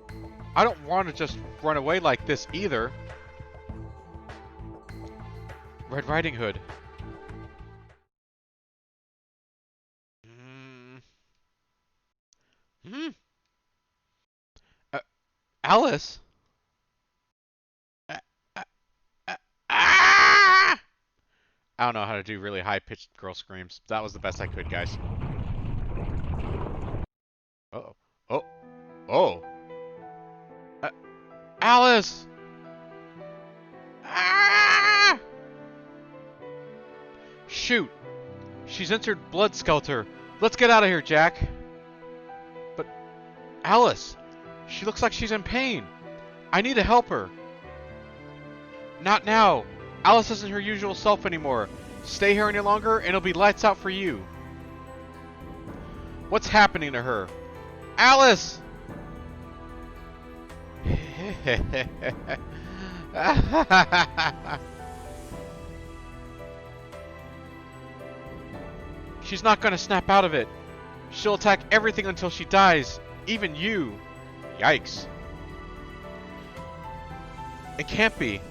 I don't want to just run away like this either. Red Riding Hood. Alice? Ah! I don't know how to do really high-pitched girl screams. That was the best I could, guys. Uh-oh. Oh. Oh. Alice! Ah! Shoot! She's entered Blood Skelter. Let's get out of here, Jack. But Alice, she looks like she's in pain. I need to help her. Not now. Alice isn't her usual self anymore. Stay here any longer and it'll be lights out for you. What's happening to her? Alice! She's not gonna snap out of it. She'll attack everything until she dies, even you. Yikes. It can't be.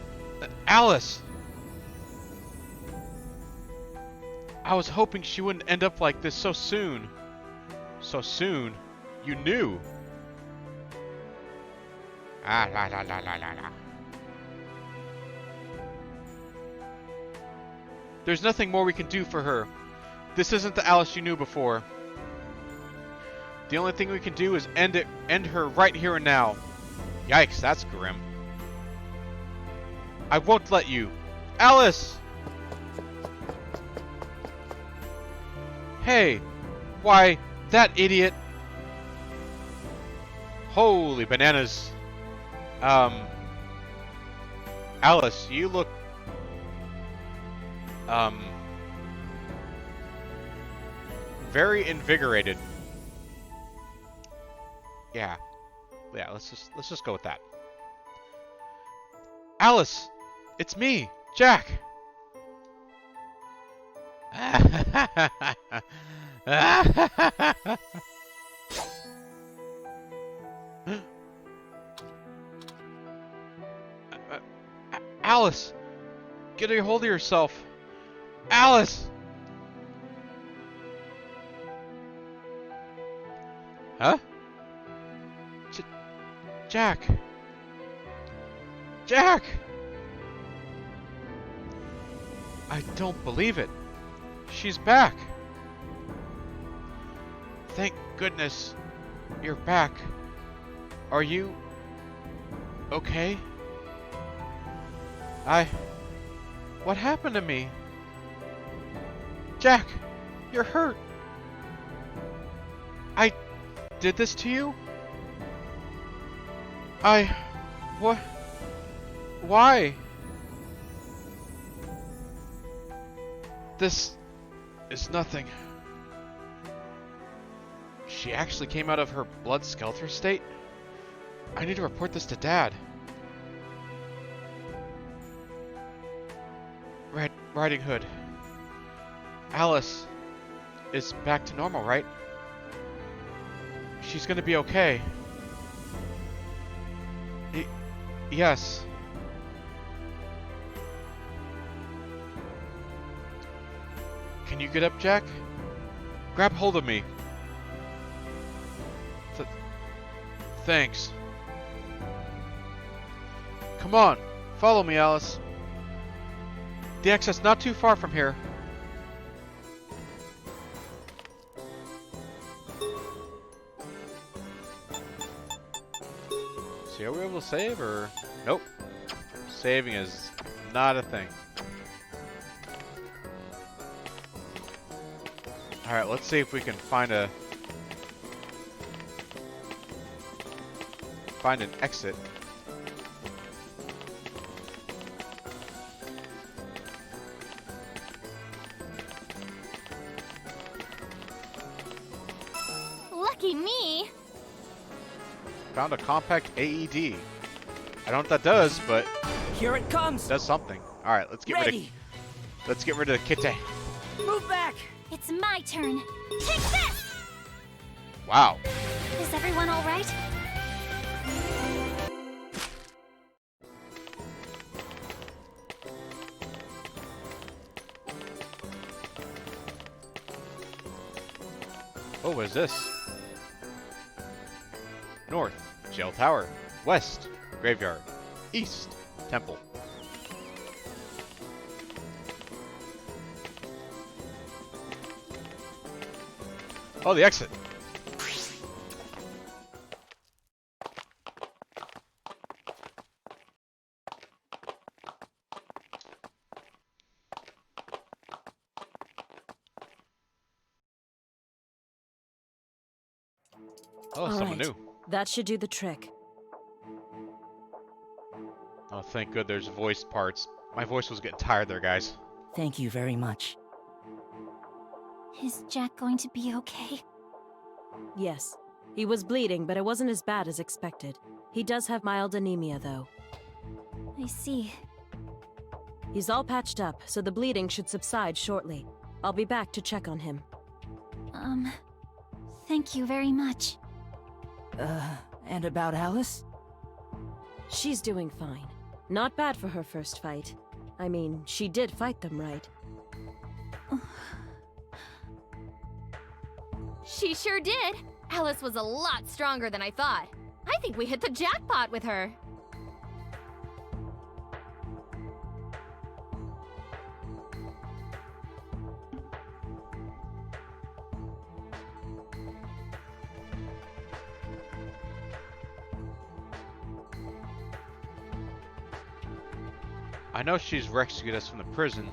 Alice! I was hoping she wouldn't end up like this so soon. So soon? You knew. Ah, la la la la la la. There's nothing more we can do for her. This isn't the Alice you knew before. The only thing we can do is end her right here and now. Yikes, that's grim. I won't let you. Alice! Hey! Why, that idiot! Holy bananas. Alice, you look... very invigorated. Yeah. Yeah, let's just go with that. Alice! It's me, Jack! Alice! Get a hold of yourself! Alice! Huh? Jack! Jack! I don't believe it. She's back. Thank goodness you're back. Are you okay? What happened to me? Jack, you're hurt. I did this to you? What? Why? This is nothing. She actually came out of her blood Skelter state? I need to report this to Dad. Red Riding Hood. Alice is back to normal, right? She's gonna be okay. Yes. Can you get up, Jack? Grab hold of me. Thanks. Come on, follow me, Alice. The exit's not too far from here. So are we able to save, or... Nope. Saving is not a thing. Alright, let's see if we can find an exit. Lucky me! Found a compact AED. I don't know what that does, but Here it comes. it does something. Alright, let's get rid of Kitty. Move back. It's my turn. Take this! Wow. Is everyone all right? Oh, what is this? North, Jail Tower. West, Graveyard. East, Temple. Oh, the exit. Oh, someone right. new. That should do the trick. Oh, thank good there's voice parts. My voice was getting tired there, guys. Thank you very much. Is Jack going to be okay? Yes. He was bleeding, but it wasn't as bad as expected. He does have mild anemia, though. I see. He's all patched up, so the bleeding should subside shortly. I'll be back to check on him. Thank you very much. And about Alice? She's doing fine. Not bad for her first fight. I mean, she did fight them, right? She sure did. Alice was a lot stronger than I thought. I think we hit the jackpot with her. I know she's rescued us from the prison,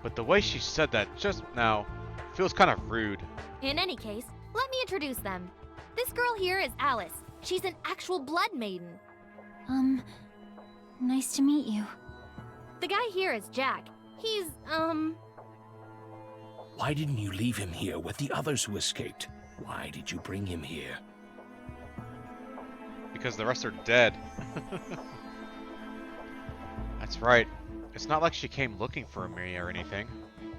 but the way she said that just now feels kind of rude. In any case, let me introduce them. This girl here is Alice. She's an actual blood maiden. Nice to meet you. The guy here is Jack. He's, Why didn't you leave him here with the others who escaped? Why did you bring him here? Because the rest are dead. That's right. It's not like she came looking for me or anything.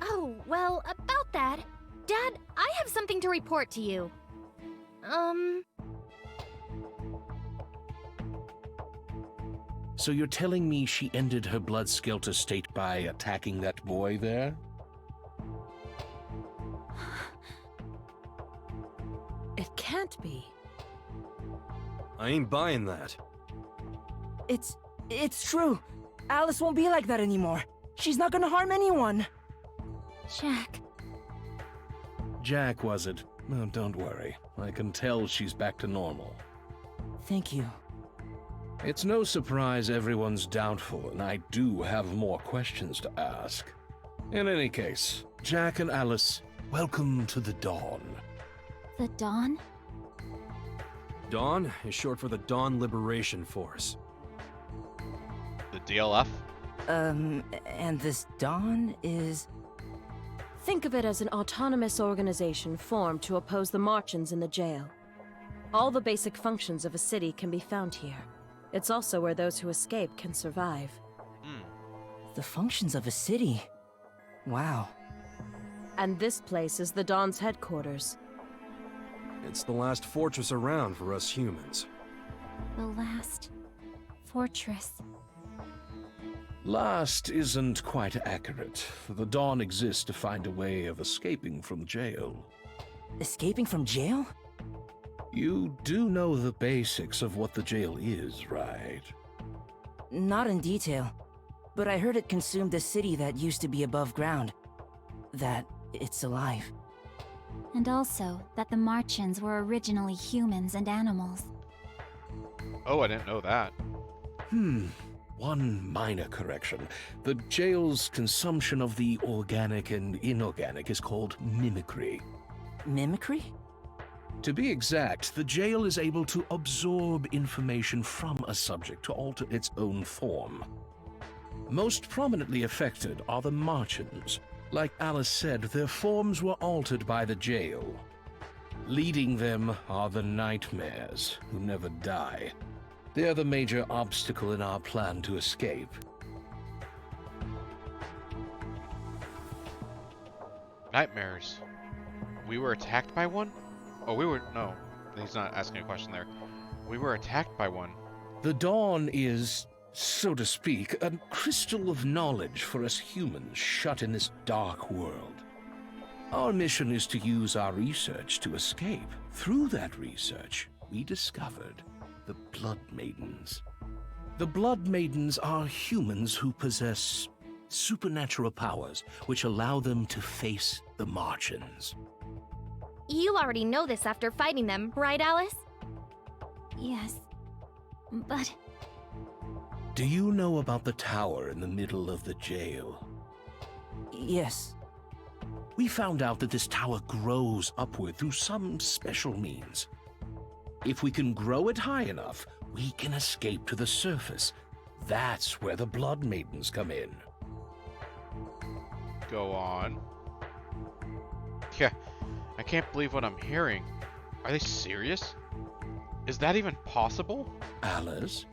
Oh, well, about that. Dad, I have something to report to you. So you're telling me she ended her Blood Skelter state by attacking that boy there? It can't be. I ain't buying that. It's true. Alice won't be like that anymore. She's not gonna harm anyone. Jack. Jack, was it? Oh, don't worry. I can tell she's back to normal. Thank you. It's no surprise everyone's doubtful, and I do have more questions to ask. In any case, Jack and Alice, welcome to the Dawn. The Dawn? Dawn is short for the Dawn Liberation Force. The DLF? And this Dawn is... Think of it as an autonomous organization formed to oppose the Martians in the jail. All the basic functions of a city can be found here. It's also where those who escape can survive. the functions of a city. Wow. And this place is the Dawn's headquarters. It's the last fortress around for us humans. The last fortress. Last isn't quite accurate. The Dawn exists to find a way of escaping from jail. Escaping from jail? You do know the basics of what the jail is, right? Not in detail, but I heard it consumed a city that used to be above ground. That it's alive. And also that the Martians were originally humans and animals. Oh, I didn't know that. One minor correction. The jail's consumption of the organic and inorganic is called mimicry. Mimicry? To be exact, the jail is able to absorb information from a subject to alter its own form. Most prominently affected are the Martians. Like Alice said, their forms were altered by the jail. Leading them are the Nightmares, who never die. They're the major obstacle in our plan to escape. Nightmares. We were attacked by one? Oh, no, he's not asking a question there. We were attacked by one. The Dawn is, so to speak, a crystal of knowledge for us humans shut in this dark world. Our mission is to use our research to escape. Through that research, we discovered the Blood Maidens. The Blood Maidens are humans who possess supernatural powers which allow them to face the Martians. You already know this after fighting them, right, Alice? Yes. But Do you know about the tower in the middle of the jail? Yes. We found out that this tower grows upward through some special means. If we can grow it high enough, we can escape to the surface. That's where the Blood Maidens come in. Go on. Yeah, I can't believe what I'm hearing. Are they serious? Is that even possible? Alice,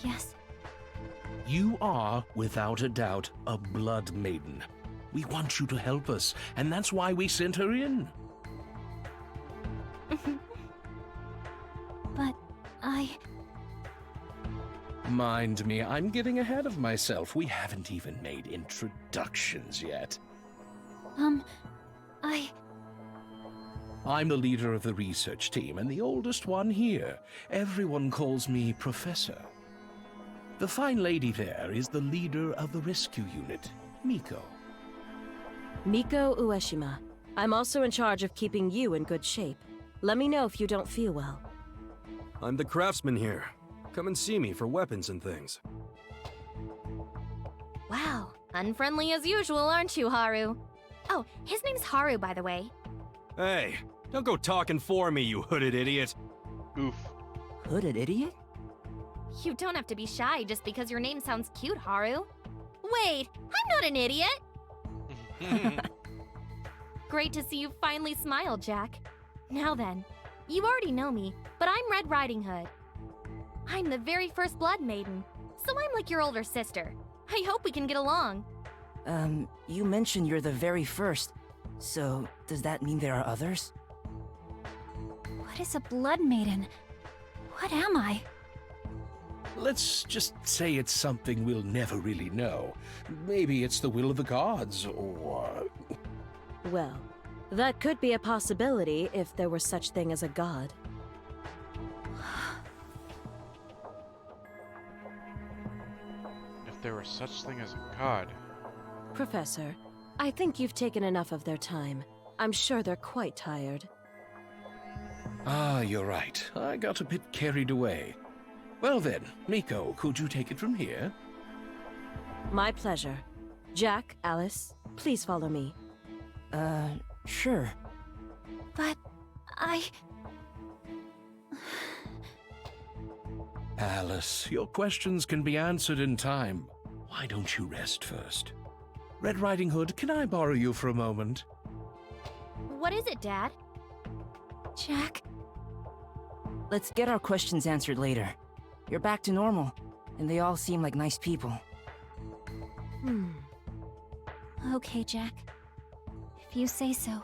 yes. you are, without a doubt, a Blood Maiden. We want you to help us, and that's why we sent her in. But Mind me, I'm getting ahead of myself. We haven't even made introductions yet. I'm the leader of the research team and the oldest one here. Everyone calls me Professor. The fine lady there is the leader of the rescue unit, Miko. Miko Ueshima. I'm also in charge of keeping you in good shape. Let me know if you don't feel well. I'm the craftsman here. Come and see me for weapons and things. Wow, unfriendly as usual, aren't you, Haru? Oh, his name's Haru, by the way. Hey, don't go talking for me, you hooded idiot. Oof. Hooded idiot? You don't have to be shy just because your name sounds cute, Haru. Wait, I'm not an idiot! Great to see you finally smile, Jack. Now then, you already know me, but I'm Red Riding Hood. I'm the very first Blood Maiden, so I'm like your older sister. I hope we can get along. You mentioned you're the very first. So, does that mean there are others? What is a blood maiden? What am I? Let's just say it's something we'll never really know. Maybe it's the will of the gods, or... Well, that could be a possibility if there were such thing as a god. If there were such thing as a god. Professor, I think you've taken enough of their time. I'm sure they're quite tired. Ah, you're right. I got a bit carried away. Well then, Miko, could you take it from here? My pleasure. Jack, Alice, please follow me. Sure. But Alice, your questions can be answered in time. Why don't you rest first? Red Riding Hood, can I borrow you for a moment? What is it, Dad? Jack, Let's get our questions answered later. You're back to normal, and they all seem like nice people. okay, Jack. If you say so.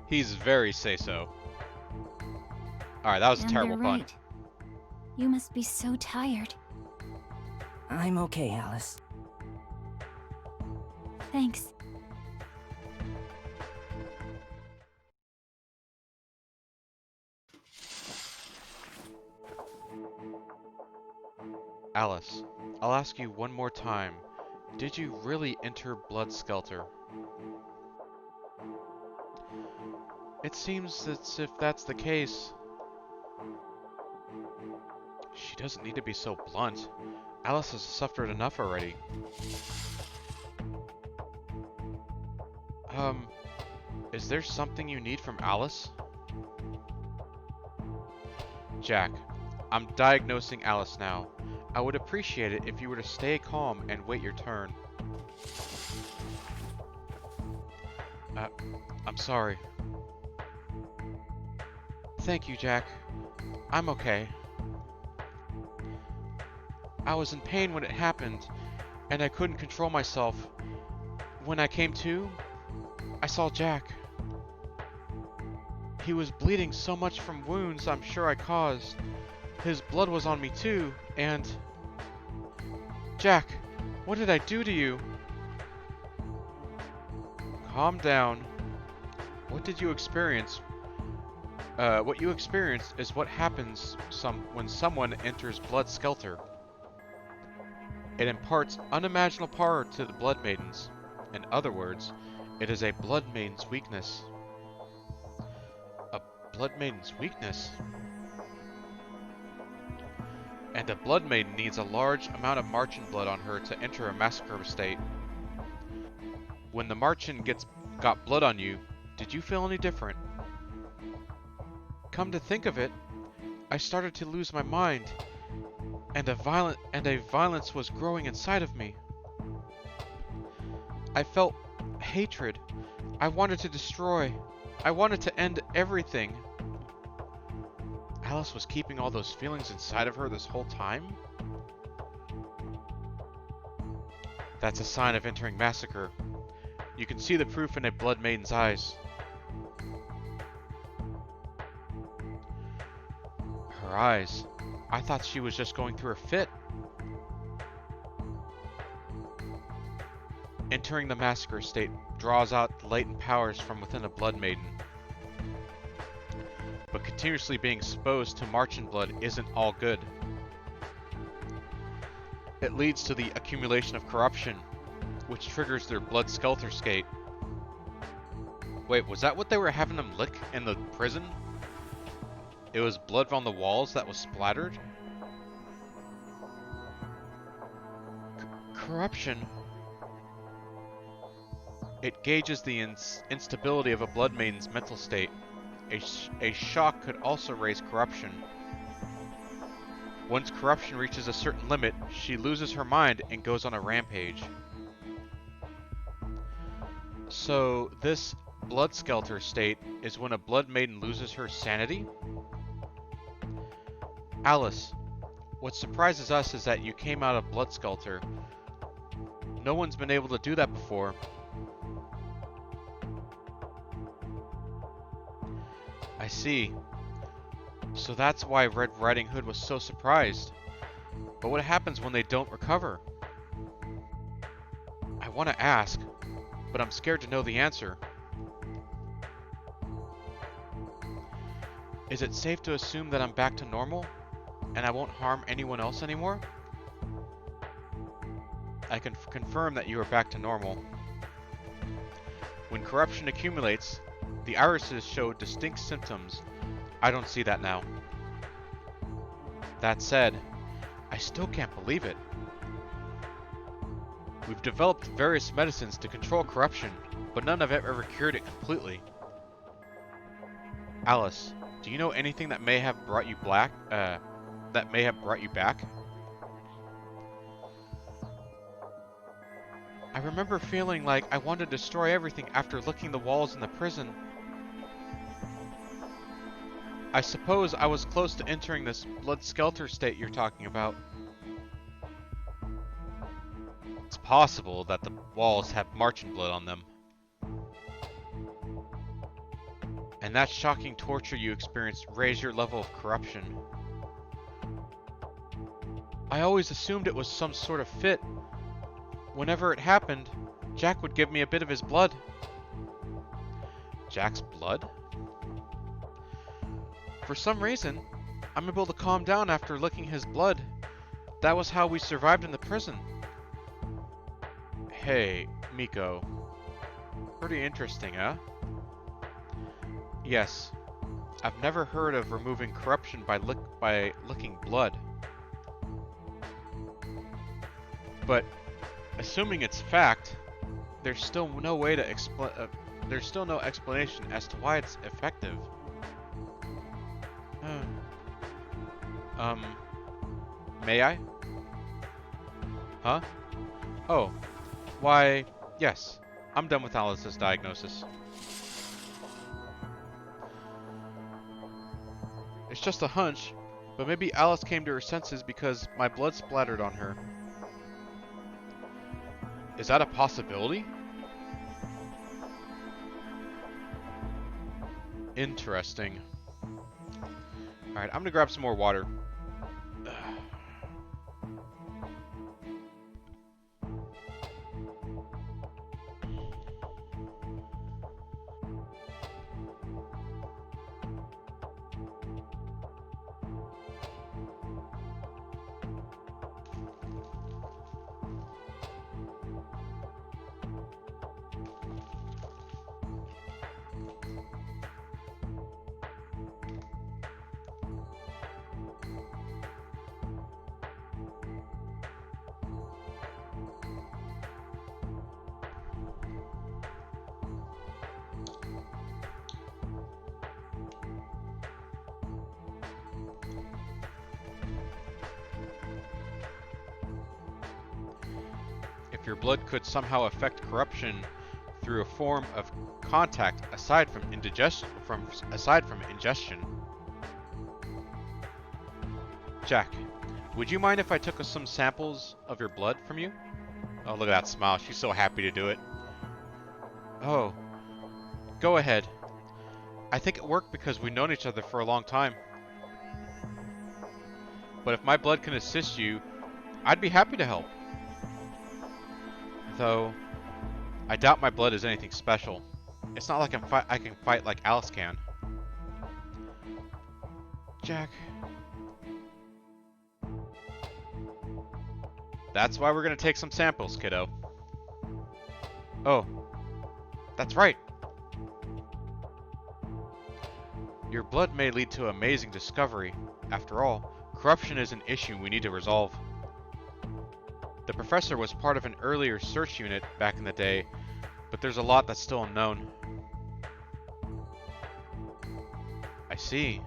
He's very say-so. Alright, that was a And terrible they're pun. right. You must be so tired. I'm okay, Alice. Thanks. Alice, I'll ask you one more time. Did you really enter Blood Skelter? It seems as if that's the case. She doesn't need to be so blunt. Alice has suffered enough already. Is there something you need from Alice? Jack, I'm diagnosing Alice now. I would appreciate it if you were to stay calm and wait your turn. I'm sorry. Thank you, Jack. I'm okay. I was in pain when it happened, and I couldn't control myself. When I came to, I saw Jack. He was bleeding so much from wounds I'm sure I caused. His blood was on me too, and... Jack, what did I do to you? Calm down. What did you experience? What you experienced is what happens when someone enters Blood Skelter. It imparts unimaginable power to the Blood Maidens. In other words, it is a Blood Maiden's weakness. A Blood Maiden's weakness? And a Blood Maiden needs a large amount of Marchen blood on her to enter a massacre state. When the Marchen got blood on you, did you feel any different? Come to think of it, I started to lose my mind, and a violence was growing inside of me. I felt hatred. I wanted to destroy. I wanted to end everything. Alice was keeping all those feelings inside of her this whole time? That's a sign of entering massacre. You can see the proof in a Blood Maiden's eyes. Her eyes. I thought she was just going through a fit. Entering the massacre state draws out the latent powers from within a Blood Maiden. But continuously being exposed to Marchen blood isn't all good. It leads to the accumulation of corruption, which triggers their Blood Skelter state. Wait, was that what they were having them lick in the prison? It was blood on the walls that was splattered? Corruption. It gauges the instability of a Blood Maiden's mental state. A shock could also raise corruption. Once corruption reaches a certain limit, she loses her mind and goes on a rampage. So, this Blood Skelter state is when a Blood Maiden loses her sanity? Alice, What surprises us is that you came out of Blood Skelter. No one's been able to do that before. I see. So that's why Red Riding Hood was so surprised. But what happens when they don't recover? I want to ask, but I'm scared to know the answer. Is it safe to assume that I'm back to normal, and I won't harm anyone else anymore? I can confirm that you are back to normal. When corruption accumulates, the irises show distinct symptoms. I don't see that now. That said, I still can't believe it. We've developed various medicines to control corruption, but none have ever cured it completely. Alice, do you know anything that may have brought you back? I remember feeling like I wanted to destroy everything after licking the walls in the prison. I suppose I was close to entering this Blood Skelter state you're talking about. It's possible that the walls have marching blood on them. And that shocking torture you experienced raised your level of corruption. I always assumed it was some sort of fit. Whenever it happened, Jack would give me a bit of his blood. Jack's blood? For some reason, I'm able to calm down after licking his blood. That was how we survived in the prison. Hey, Miko. Pretty interesting, huh? Yes. I've never heard of removing corruption by licking blood. But assuming it's fact, there's still no way to there's still no explanation as to why it's effective. May I? Huh? Oh. Why, yes. I'm done with Alice's diagnosis. It's just a hunch, but maybe Alice came to her senses because my blood splattered on her. Is that a possibility? Interesting. Alright, I'm gonna grab some more water. If your blood could somehow affect corruption through a form of contact aside from ingestion. Jack, would you mind if I took some samples of your blood from you? Oh, look at that smile. She's so happy to do it. Oh, go ahead. I think it worked because we've known each other for a long time. But if my blood can assist you, I'd be happy to help. Though, I doubt my blood is anything special. It's not like I can fight like Alice can. Jack. That's why we're gonna take some samples, kiddo. Oh, that's right. Your blood may lead to an amazing discovery. After all, corruption is an issue we need to resolve. The professor was part of an earlier search unit back in the day, but there's a lot that's still unknown. I see.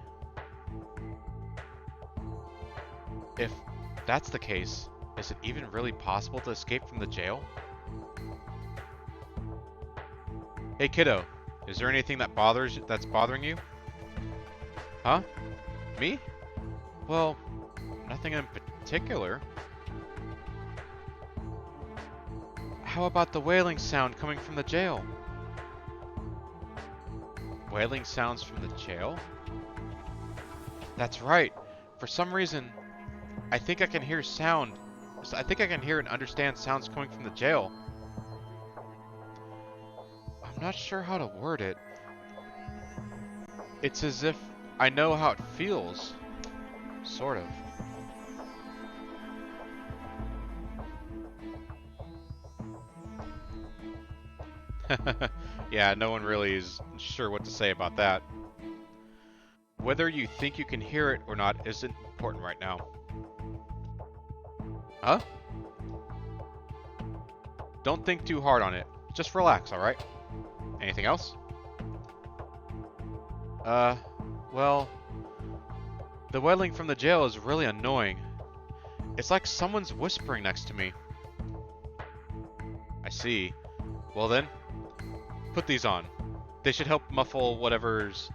If that's the case, is it even really possible to escape from the jail? Hey kiddo, is there anything that's bothering you? Huh? Me? Well, nothing in particular. How about the wailing sound coming from the jail? Wailing sounds from the jail? That's right. For some reason, I think I can hear sound. I think I can hear and understand sounds coming from the jail. I'm not sure how to word it. It's as if I know how it feels. Sort of. Yeah, no one really is sure what to say about that. Whether you think you can hear it or not isn't important right now. Huh? Don't think too hard on it. Just relax, alright? Anything else? Well, the wailing from the jail is really annoying. It's like someone's whispering next to me. I see. Well then, put these on. They should help muffle whatever it is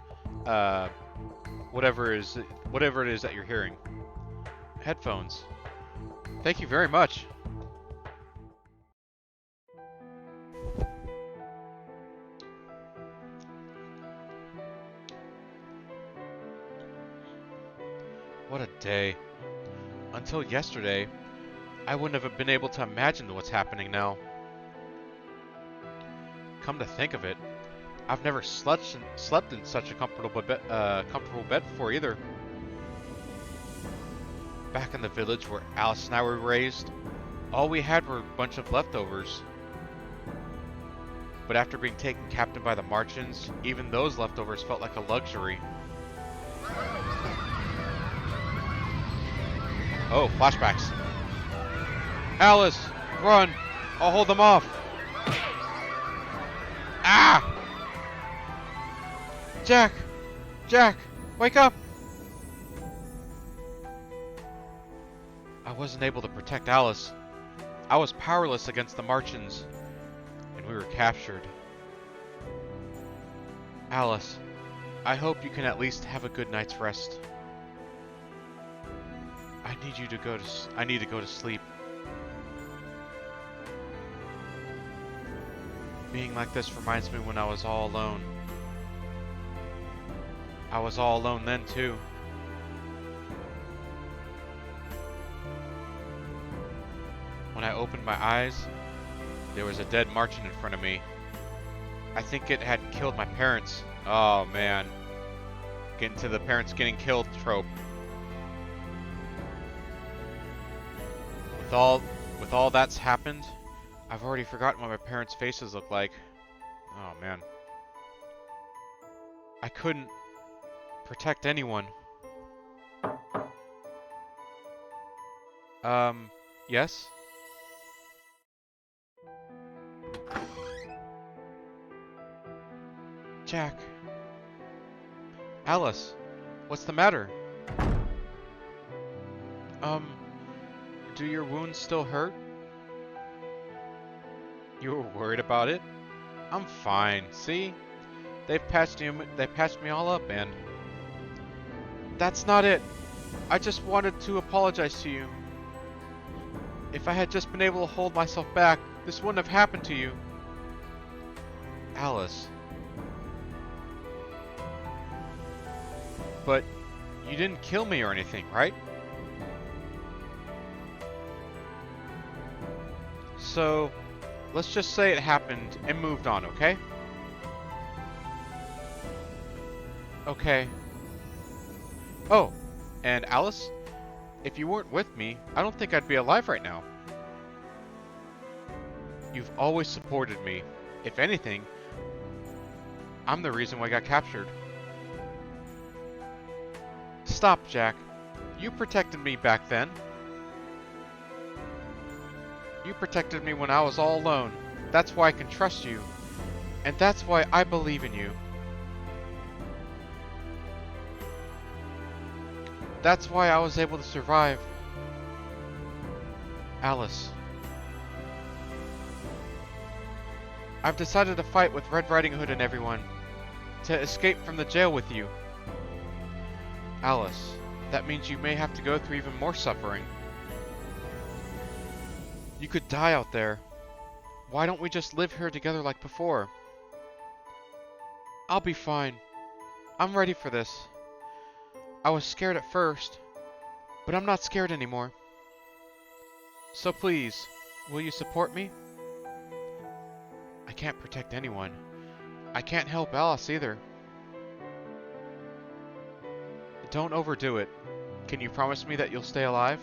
that you're hearing. Headphones. Thank you very much. What a day. Until yesterday, I wouldn't have been able to imagine what's happening now. Come to think of it, I've never slept in such a comfortable bed before either. Back in the village where Alice and I were raised, all we had were a bunch of leftovers. But after being taken captive by the Martians, even those leftovers felt like a luxury. Oh, flashbacks. Alice, run! I'll hold them off! Ah! Jack! Jack! Wake up! I wasn't able to protect Alice. I was powerless against the Martians, and we were captured. Alice, I hope you can at least have a good night's rest. I need to go to sleep. Being like this reminds me when I was all alone. I was all alone then too. When I opened my eyes, there was a dead Martian in front of me. I think it had killed my parents. Oh man. Getting to the parents getting killed trope. With all that's happened, I've already forgotten what my parents' faces look like. Oh man. I couldn't protect anyone. Yes? Jack. Alice, what's the matter? Do your wounds still hurt? You were worried about it? I'm fine, see? They've patched me all up, and... That's not it! I just wanted to apologize to you. If I had just been able to hold myself back, this wouldn't have happened to you. Alice. But you didn't kill me or anything, right? So, let's just say it happened and moved on, okay? Okay. Oh, and Alice, if you weren't with me, I don't think I'd be alive right now. You've always supported me. If anything, I'm the reason why I got captured. Stop, Jack. You protected me back then. You protected me when I was all alone. That's why I can trust you. And that's why I believe in you. That's why I was able to survive. Alice. I've decided to fight with Red Riding Hood and everyone. To escape from the jail with you. Alice, that means you may have to go through even more suffering. You could die out there. Why don't we just live here together like before? I'll be fine. I'm ready for this. I was scared at first, but I'm not scared anymore. So please, will you support me? I can't protect anyone. I can't help Alice either. Don't overdo it. Can you promise me that you'll stay alive?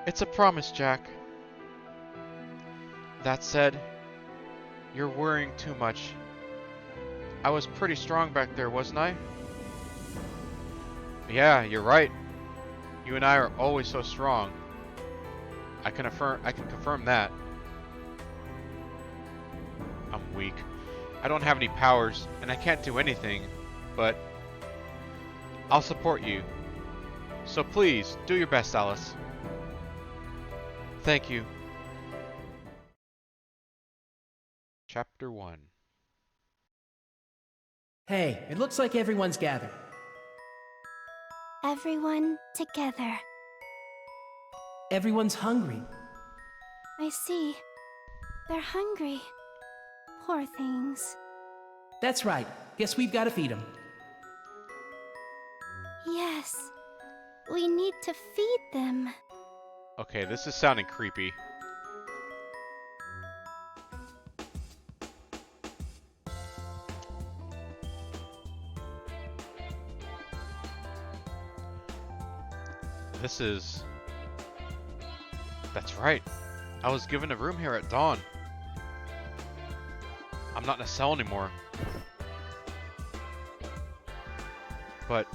It's a promise, Jack. That said, you're worrying too much. I was pretty strong back there, wasn't I? Yeah, you're right. You and I are always so strong. I can confirm that. I'm weak. I don't have any powers, and I can't do anything, but I'll support you. So please, do your best, Alice. Thank you. Chapter 1. Hey, it looks like everyone's gathered. Everyone together. Everyone's hungry. I see. They're hungry. Poor things. That's right. Guess we've got to feed them. Yes. We need to feed them. Okay, this is sounding creepy. That's right. I was given a room here at dawn. I'm not in a cell anymore. But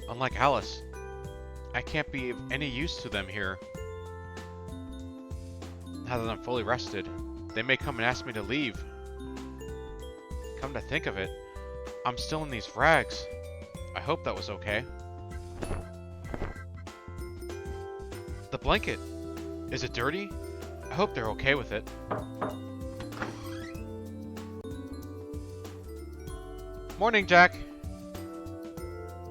unlike Alice, I can't be of any use to them here. Now that I'm fully rested, they may come and ask me to leave. Come to think of it, I'm still in these rags. I hope that was okay. The blanket. Is it dirty? I hope they're okay with it. Morning, Jack.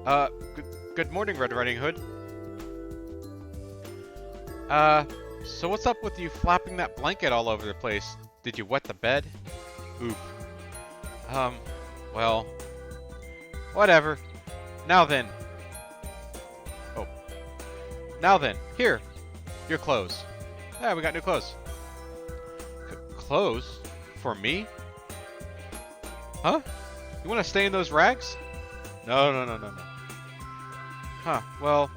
Good morning, Red Riding Hood. So what's up with you flapping that blanket all over the place? Did you wet the bed? Oof. Well, whatever. Now then. Oh. Now then, here. Your clothes. Yeah, we got new clothes. Clothes? For me? Huh? You want to stay in those rags? No. Huh, well,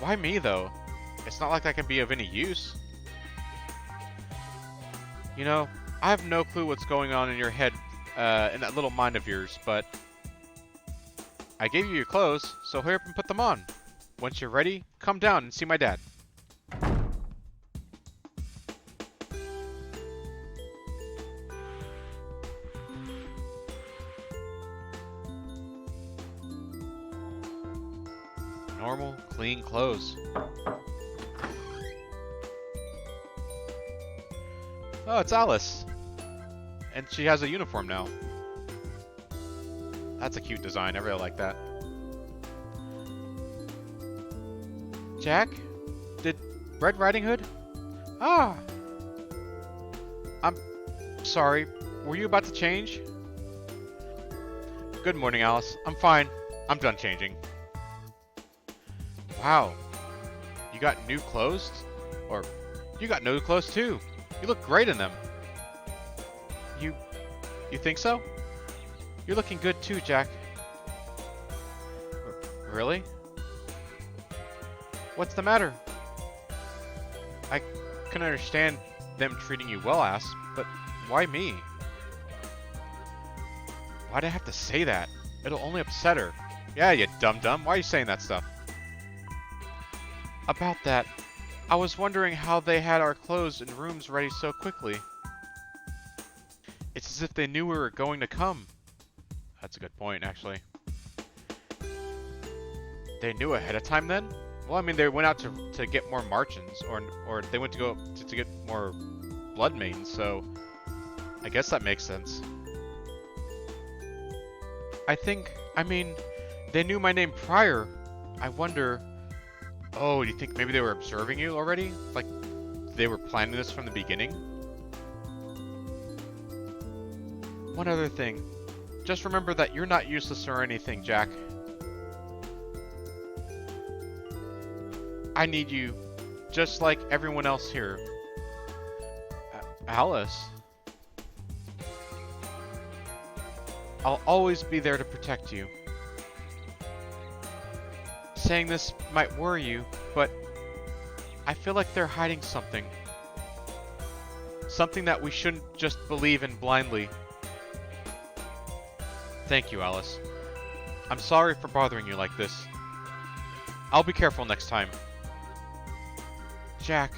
why me though? It's not like I can be of any use. You know, I have no clue what's going on in your head, in that little mind of yours, but I gave you your clothes, so hurry up and put them on. Once you're ready, come down and see my dad. Normal, clean clothes. Oh, it's Alice. And she has a uniform now. That's a cute design. I really like that. Jack? Did Red Riding Hood? Ah! I'm sorry. Were you about to change? Good morning, Alice. I'm fine. I'm done changing. Wow. You got new clothes? Or, you got new clothes too. You look great in them. You think so? You're looking good too, Jack. Really? What's the matter? I can understand them treating you well, ass, but why me? Why'd I have to say that? It'll only upset her. Yeah, you dum-dum. Why are you saying that stuff? About that, I was wondering how they had our clothes and rooms ready so quickly. It's as if they knew we were going to come. That's a good point, actually. They knew ahead of time then? Well, I mean, they went out to get more Marchins, or they went to go to get more Blood Maidens, so I guess that makes sense. I mean, they knew my name prior. I wonder, Oh, do you think maybe they were observing you already? Like, they were planning this from the beginning? One other thing. Just remember that you're not useless or anything, Jack. I need you, just like everyone else here. Alice? I'll always be there to protect you. Saying this might worry you, but I feel like they're hiding something. Something that we shouldn't just believe in blindly. Thank you, Alice. I'm sorry for bothering you like this. I'll be careful next time. Jack.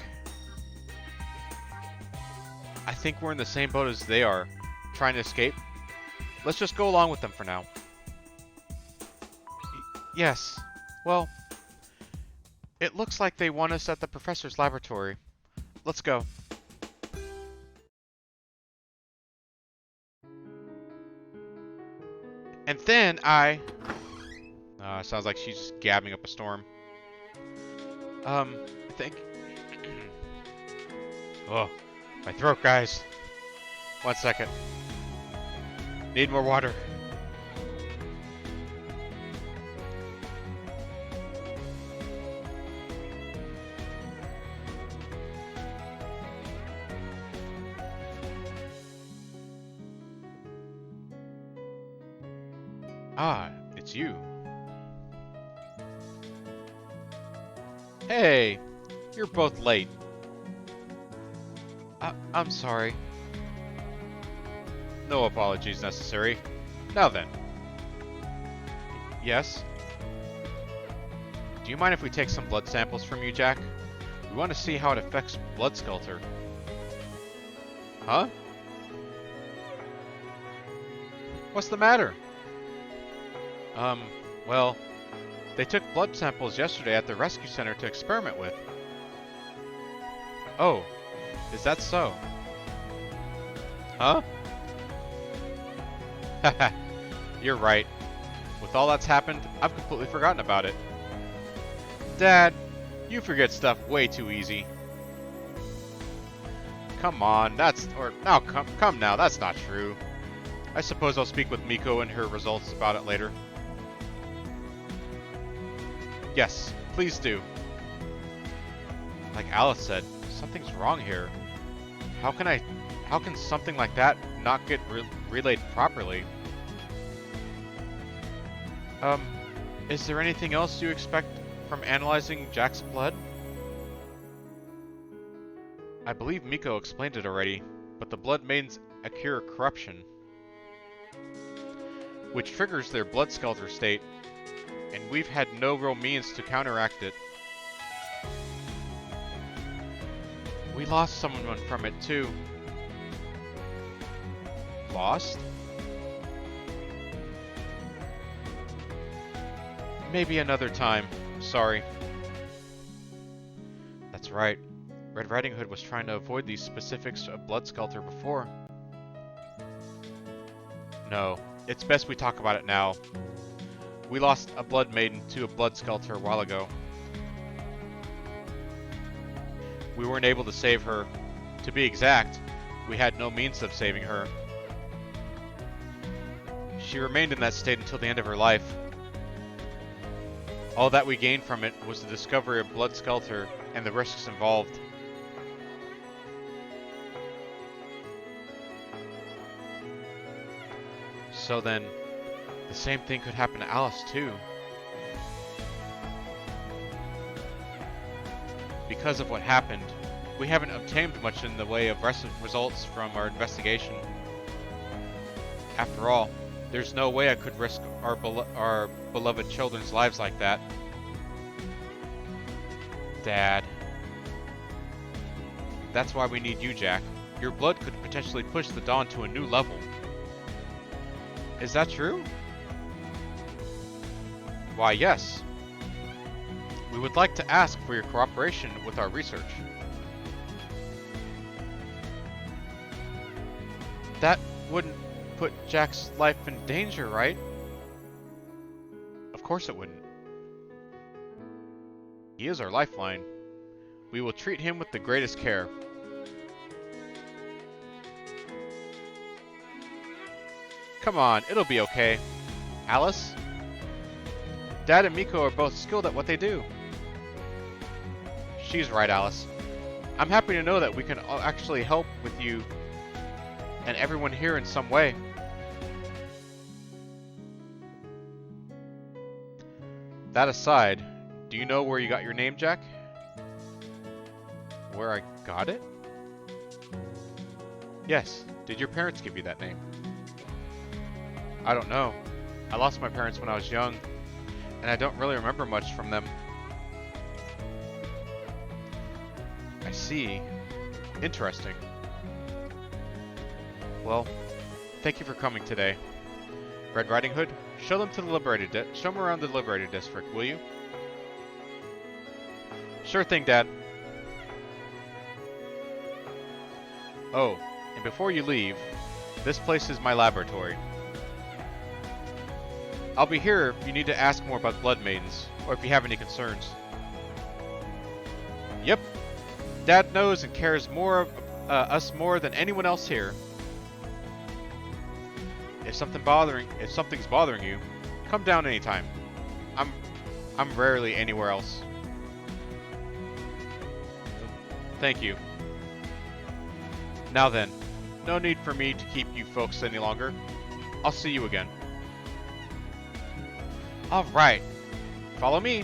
I think we're in the same boat as they are, trying to escape. Let's just go along with them for now. Yes. Well, it looks like they want us at the professor's laboratory. Let's go. And then sounds like she's just gabbing up a storm. I think... Oh, my throat, guys. 1 second. Need more water. Ah, it's you. Hey, you're both late. I'm sorry. No apologies necessary. Now then. Yes? Do you mind if we take some blood samples from you, Jack? We want to see how it affects Blood Skelter. Huh? What's the matter? Well, they took blood samples yesterday at the rescue center to experiment with. Oh, is that so? Huh? Haha, you're right. With all that's happened, I've completely forgotten about it. Dad, you forget stuff way too easy. Come on, come now, that's not true. I suppose I'll speak with Miko and her results about it later. Yes, please do. Like Alice said, something's wrong here. How can something like that not get relayed properly? Is there anything else you expect from analyzing Jack's blood? I believe Miko explained it already, but the blood maidens occur corruption, which triggers their Blood Skelter state, and we've had no real means to counteract it. We lost someone from it too. Lost? Maybe another time. Sorry. That's right. Red Riding Hood was trying to avoid these specifics of Blood Skelter before. No, it's best we talk about it now. We lost a Blood Maiden to a Blood Skelter a while ago. We weren't able to save her. To be exact, we had no means of saving her. She remained in that state until the end of her life. All that we gained from it was the discovery of Blood Skelter and the risks involved. So then, the same thing could happen to Alice too. Because of what happened, we haven't obtained much in the way of results from our investigation. After all, there's no way I could risk our beloved children's lives like that. Dad. That's why we need you, Jack. Your blood could potentially push the Dawn to a new level. Is that true? Why, yes. We would like to ask for your cooperation with our research. That wouldn't put Jack's life in danger, right? Of course it wouldn't. He is our lifeline. We will treat him with the greatest care. Come on, it'll be okay. Alice? Dad and Miko are both skilled at what they do. She's right, Alice. I'm happy to know that we can actually help with you and everyone here in some way. That aside, do you know where you got your name, Jack? Where I got it? Yes. Did your parents give you that name? I don't know. I lost my parents when I was young, and I don't really remember much from them. I see. Interesting. Well, thank you for coming today. Red Riding Hood, show them around the Liberated District, will you? Sure thing, Dad. Oh, and before you leave, this place is my laboratory. I'll be here if you need to ask more about Blood Maidens, or if you have any concerns. Yep. Dad knows and cares more us more than anyone else here. If something's bothering you, come down anytime. I'm rarely anywhere else. Thank you. Now then, no need for me to keep you folks any longer. I'll see you again. Alright, follow me.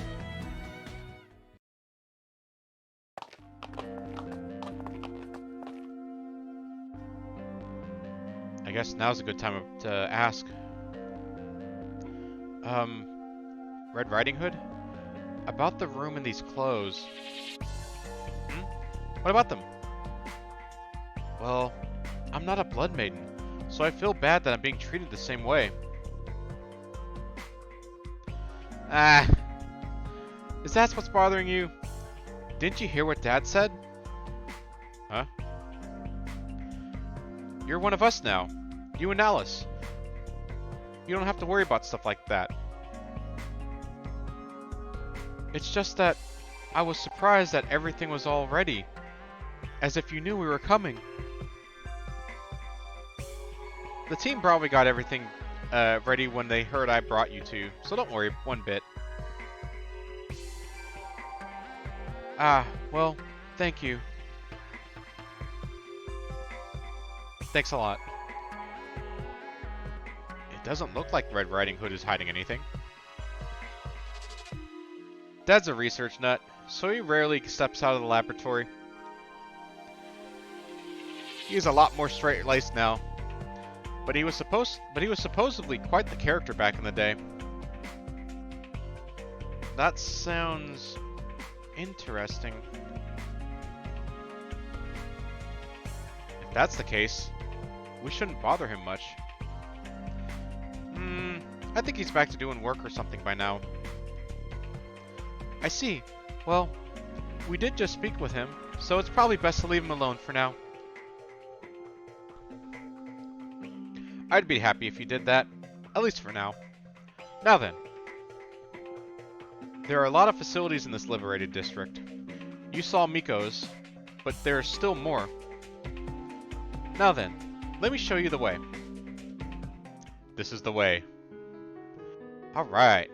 I guess now's a good time to ask. Red Riding Hood? About the room in these clothes. What about them? Well, I'm not a Blood Maiden, so I feel bad that I'm being treated the same way. Is that what's bothering you? Didn't you hear what Dad said? Huh? You're one of us now. You and Alice. You don't have to worry about stuff like that. It's just that I was surprised that everything was all ready. As if you knew we were coming. The team probably got everything ready when they heard I brought you two, so don't worry one bit. Well, thank you. Thanks a lot. It doesn't look like Red Riding Hood is hiding anything. Dad's a research nut, so he rarely steps out of the laboratory. He's a lot more straight-laced now. But he was supposedly quite the character back in the day. That sounds interesting. If that's the case, we shouldn't bother him much. I think he's back to doing work or something by now. I see. Well, we did just speak with him, so it's probably best to leave him alone for now. I'd be happy if you did that, at least for now. Now then. There are a lot of facilities in this liberated district. You saw Miko's, but there are still more. Now then, let me show you the way. This is the way. Alright.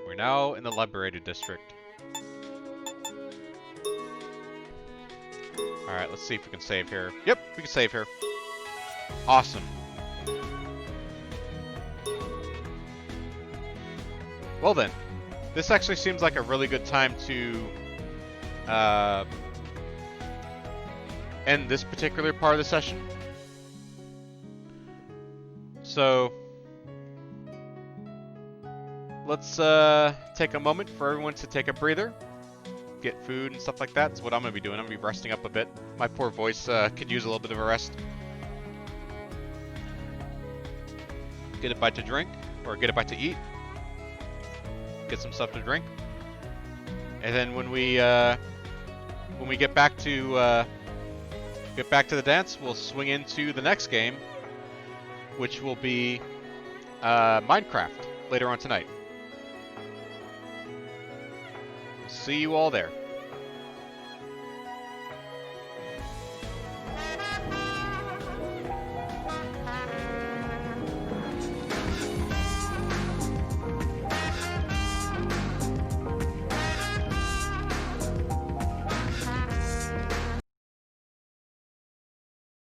We're now in the liberated district. Alright, let's see if we can save here. Yep, we can save here. Awesome. Well then, this actually seems like a really good time to end this particular part of the session. So let's take a moment for everyone to take a breather, get food and stuff like that. That's what I'm going to be doing. I'm going to be resting up a bit. My poor voice could use a little bit of a rest. Get a bite to drink, or get a bite to eat. Get some stuff to drink, and then when we get back to the dance, we'll swing into the next game, which will be Minecraft later on tonight. see you all there.